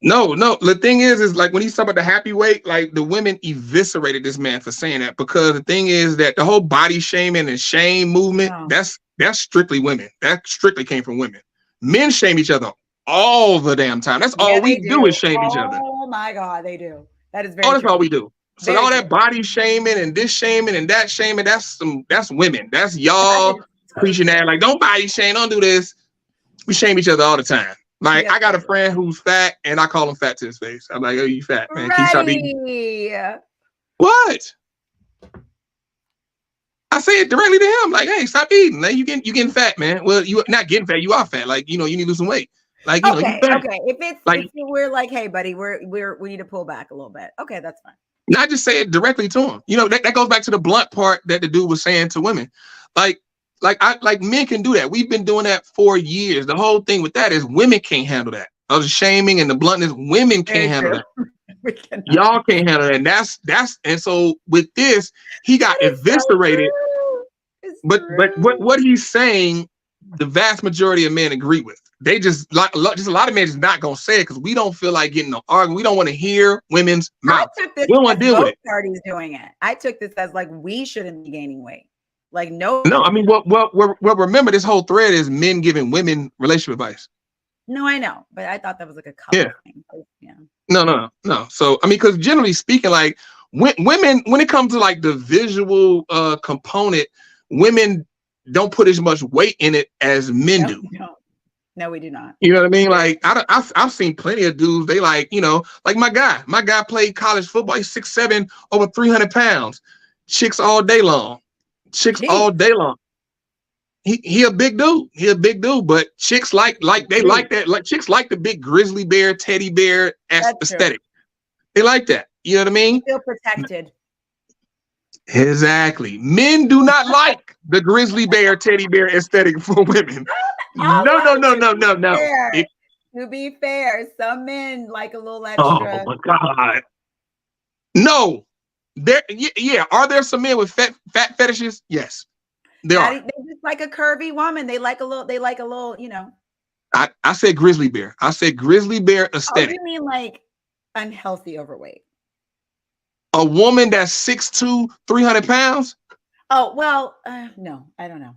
No. The thing is like when he's talking about the happy weight, like the women eviscerated this man for saying that, because the thing is that the whole body shaming and shame movement, that's strictly women. That strictly came from women. Men shame each other all the damn time. That's all we do is shame each other. Oh my God, they do. That is very true. That's true. all we do. So all that body shaming and this shaming and that shaming, that's women. That's y'all preaching that, like, don't body shame, don't do this. We shame each other all the time. Like, I got a friend who's fat, and I call him fat to his face. I'm like, oh, you fat, man. Can you stop eating? What? I say it directly to him. Like, hey, stop eating. Like, you getting fat, man. Well, you not getting fat. You are fat. Like, you know, you need to lose some weight. Like, you know, you fat. Okay. If it's like, if we're like, hey, buddy, we need to pull back a little bit. Okay, that's fine. Not just say it directly to him. You know, that goes back to the blunt part that the dude was saying to women. Like men can do that. We've been doing that for years. The whole thing with that is women can't handle that. The shaming and the bluntness, women can't handle that. Y'all can't handle that. And that's and so with this, he got eviscerated. But what he's saying, the vast majority of men agree with. They just a lot of men just not gonna say it because we don't feel like getting no argument. We don't want to hear women's mouth. We don't want to deal with it. Parties doing it. I took this as like we shouldn't be gaining weight. Like no. I mean, remember this whole thread is men giving women relationship advice. No, I know, but I thought that was like a couple thing. Yeah. No. So I mean, because generally speaking, like women, when it comes to like the visual component, women don't put as much weight in it as men do. No, we do not. You know what I mean? Like I've seen plenty of dudes. They like, you know, like my guy played college football. He's 6'7", over 300 pounds. Chicks all day long. All day long. He a big dude. But chicks like that. Like chicks like the big grizzly bear, teddy bear aesthetic. They like that. You know what I mean? Feel protected. Exactly. Men do not like the grizzly bear, teddy bear aesthetic for women. No. To be fair, some men like a little extra. Oh my God. No. Are there some men with fat fetishes? Yes. There are. They just like a curvy woman. They like a little, you know. I said grizzly bear. I said grizzly bear aesthetic. Oh, you mean like unhealthy overweight? A woman that's 6'2", 300 pounds? Oh, well, no, I don't know.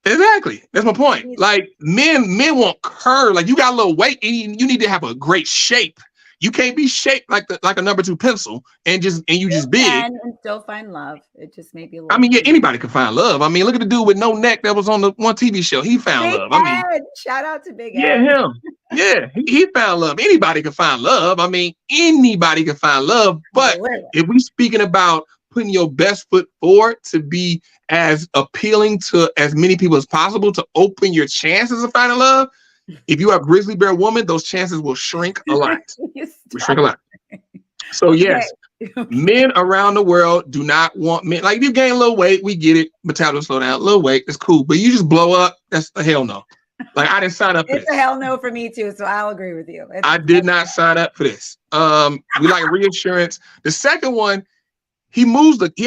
Exactly. That's my point. Like men want curve. Like you got a little weight and you need to have a great shape. You can't be shaped like a number 2 pencil and you just big. And still find love. It just may be a little. I mean, anybody can find love. I mean, look at the dude with no neck that was on the one TV show. He found love. Ed. I mean, shout out to Big Ed. Yeah, him. Yeah, he found love. Anybody can find love. I mean, anybody can find love. But if we speaking about putting your best foot forward to be as appealing to as many people as possible to open your chances of finding love, if you are a grizzly bear woman, those chances will shrink a lot. So yes, men around the world do not want men. Like if you gain a little weight, we get it. Metabolism slow down, a little weight, it's cool. But you just blow up, that's a hell no. Like I didn't sign up for this. It's a hell no for me too, so I'll agree with you. I did not sign up for this. We like reassurance. The second one, he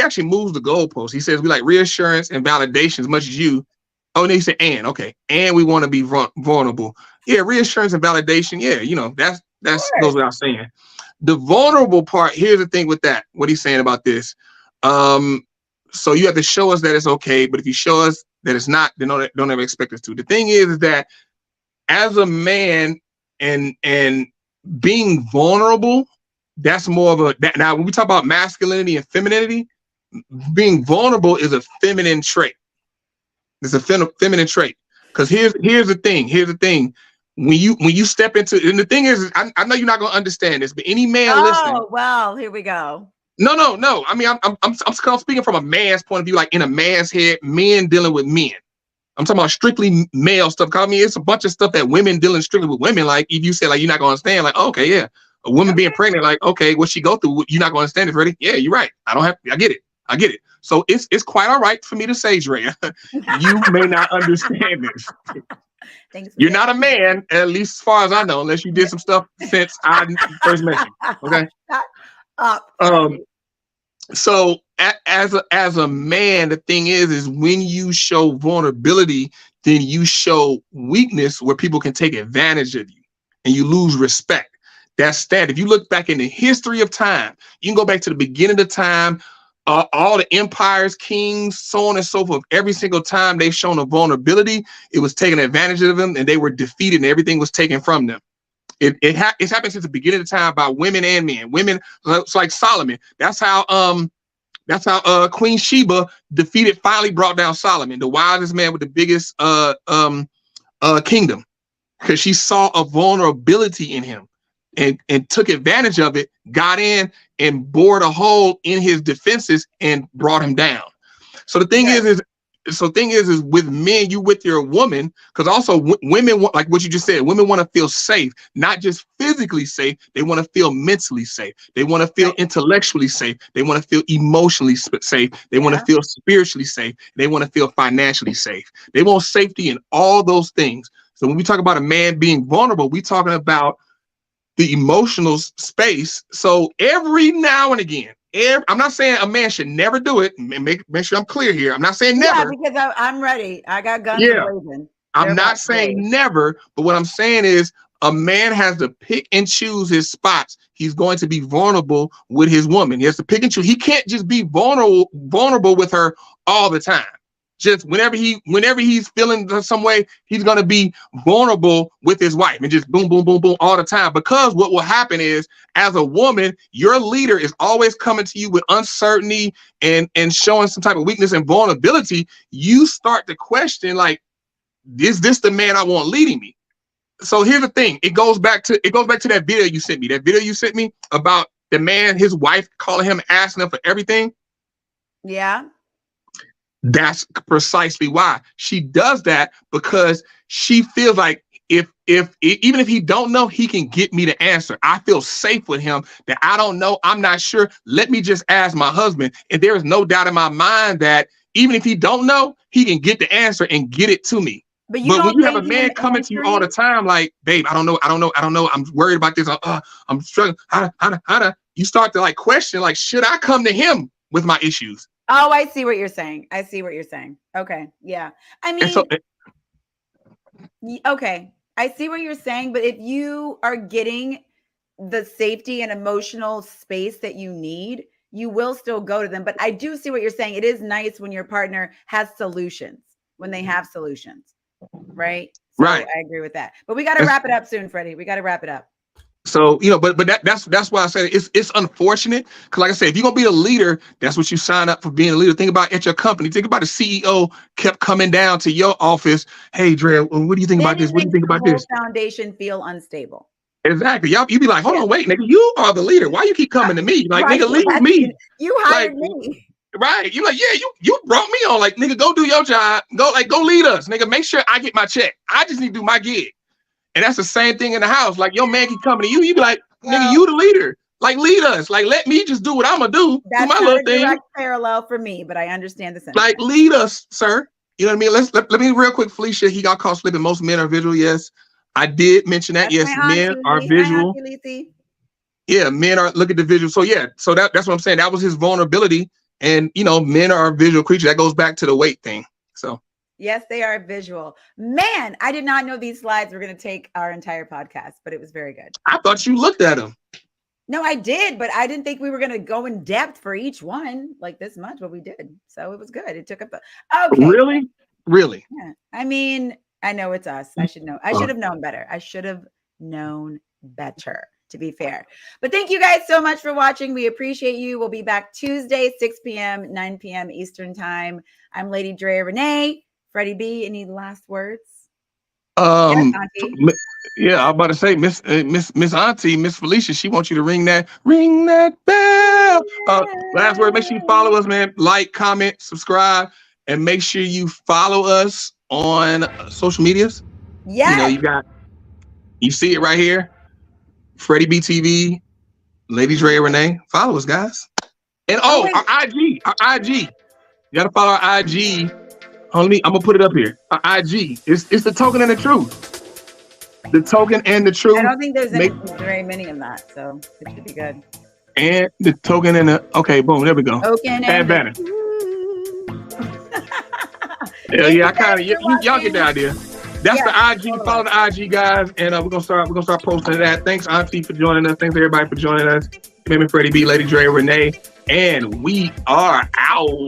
actually moves the goalpost. He says we like reassurance and validation as much as you. Oh, and he said, and we want to be vulnerable. Yeah, reassurance and validation. Yeah, you know, that goes without saying. The vulnerable part, here's the thing with that, what he's saying about this. So you have to show us that it's okay, but if you show us that it's not, then don't ever expect us to. The thing is that as a man and being vulnerable, that's more of now when we talk about masculinity and femininity, being vulnerable is a feminine trait. It's a feminine trait. Because here's the thing. Here's the thing. When you step into, and the thing is, I know you're not gonna understand this, but any man listening. Oh, well, here we go. No. I mean, I'm speaking from a man's point of view, like in a man's head, men dealing with men. I'm talking about strictly male stuff. I mean, it's a bunch of stuff that women dealing strictly with women. Like if you say like you're not gonna understand, like okay, yeah, a woman being pregnant, like okay, what she go through, you're not gonna understand it, Freddie. Yeah, you're right. I get it. So it's quite all right for me to say, Drea, you may not understand this. You're not a man, at least as far as I know, unless you did some stuff since I first met you. Okay. So as a man, the thing is when you show vulnerability, then you show weakness where people can take advantage of you and you lose respect. That's that. If you look back in the history of time, you can go back to the beginning of time, all the empires, kings, so on and so forth. Every single time they've shown a vulnerability, it was taken advantage of them and they were defeated and everything was taken from them. It's happened since the beginning of time by women and men. Women, it's like Solomon. That's how Queen Sheba finally brought down Solomon, the wisest man with the biggest kingdom, because she saw a vulnerability in him and took advantage of it, got in and bored a hole in his defenses and brought him down. So the thing is with men, you with your woman, because also women want, like what you just said, women want to feel safe, not just physically safe. They want to feel mentally safe. They want to feel intellectually safe. They want to feel emotionally safe. They want to feel spiritually safe. They want to feel financially safe. They want safety in all those things. So when we talk about a man being vulnerable, we're talking about the emotional space. So every now and again, I'm not saying a man should never do it. Make sure I'm clear here. I'm not saying never. Yeah, because I'm ready. I got guns blazing. I'm not saying never, but what I'm saying is a man has to pick and choose his spots. He's going to be vulnerable with his woman. He has to pick and choose. He can't just be vulnerable with her all the time. Just whenever he's feeling some way, he's going to be vulnerable with his wife and just boom, boom, boom, boom all the time. Because what will happen is, as a woman, your leader is always coming to you with uncertainty and showing some type of weakness and vulnerability. You start to question, like, is this the man I want leading me? So here's the thing. It goes back to that video you sent me. That video you sent me about the man, his wife calling him, asking him for everything. Yeah. That's precisely why she does that, because she feels like if even if he don't know, he can get me the answer. I feel safe with him that I don't know. I'm not sure. Let me just ask my husband. And there is no doubt in my mind that even if he don't know, he can get the answer and get it to me. But when you have a man coming to you all the time, like, babe, I don't know. I'm worried about this. I'm struggling. How you start to like question, like, should I come to him with my issues? Oh, I see what you're saying. Okay. Yeah. I mean, okay. I see what you're saying, but if you are getting the safety and emotional space that you need, you will still go to them. But I do see what you're saying. It is nice when your partner has solutions, when they have solutions, right? So right. I agree with that. But we got to wrap it up soon, Freddie. We got to wrap it up. So, but that's why I said it's unfortunate, because like I said, if you're gonna be a leader, that's what you sign up for, being a leader. Think about at your company. Think about the CEO kept coming down to your office. Hey, Dre, what do you think about this? What do you think about this? Foundation feel unstable. Exactly. Y'all, you be like, hold on, wait, nigga, you are the leader. Why you keep coming to me? Like, nigga, leave me. You hired me. Right. You like, yeah, you brought me on. Like, nigga, go do your job. Go lead us, nigga. Make sure I get my check. I just need to do my gig. And that's the same thing in the house. Like, your man keep coming to you. You be like, nigga, you the leader. Like, lead us. Like, let me just do what I'm gonna do. That's do my not little a thing. direct parallel for me, but I understand the sentence. Like, lead us, sir. You know what I mean? Let me real quick, Felicia. He got caught slipping. Most men are visual. Yes, I did mention that. Yes, men are visual. Yeah, men are look at the visual. So yeah, so that's what I'm saying. That was his vulnerability, and men are visual creatures. That goes back to the weight thing. So. Yes, they are visual. Man, I did not know these slides were going to take our entire podcast, but it was very good. I thought you looked at them. No, I did, but I didn't think we were going to go in depth for each one like this much, but we did. So it was good. It took up okay. Really? Yeah. I mean, I know it's us. I should know. I should have known better. I should have known better. to be fair. But thank you guys so much for watching. We appreciate you. We'll be back Tuesday, 6 p.m., 9 p.m. Eastern time. I'm Lady Drea Renee. Freddie B, any last words? Yes, Auntie. Yeah, I'm about to say, Miss Auntie, Miss Felicia, she wants you to ring that bell. Last word, make sure you follow us, man. Like, comment, subscribe, and make sure you follow us on social medias. Yes. You see it right here. Freddie B TV, Lady Drea Renee. Follow us, guys. And our IG. You gotta follow our IG. I'm gonna put it up here. Our IG. It's the token and the truth. The token and the truth. I don't think there's very many of that, so it should be good. And the token and the boom, there we go. Token and banner. Yeah, I kind of y'all get the idea. That's the IG. Follow the IG, guys, and we're gonna start posting that. Thanks, Auntie, for joining us. Thanks everybody for joining us. Freddie B, Lady Drea Renee, and we are out.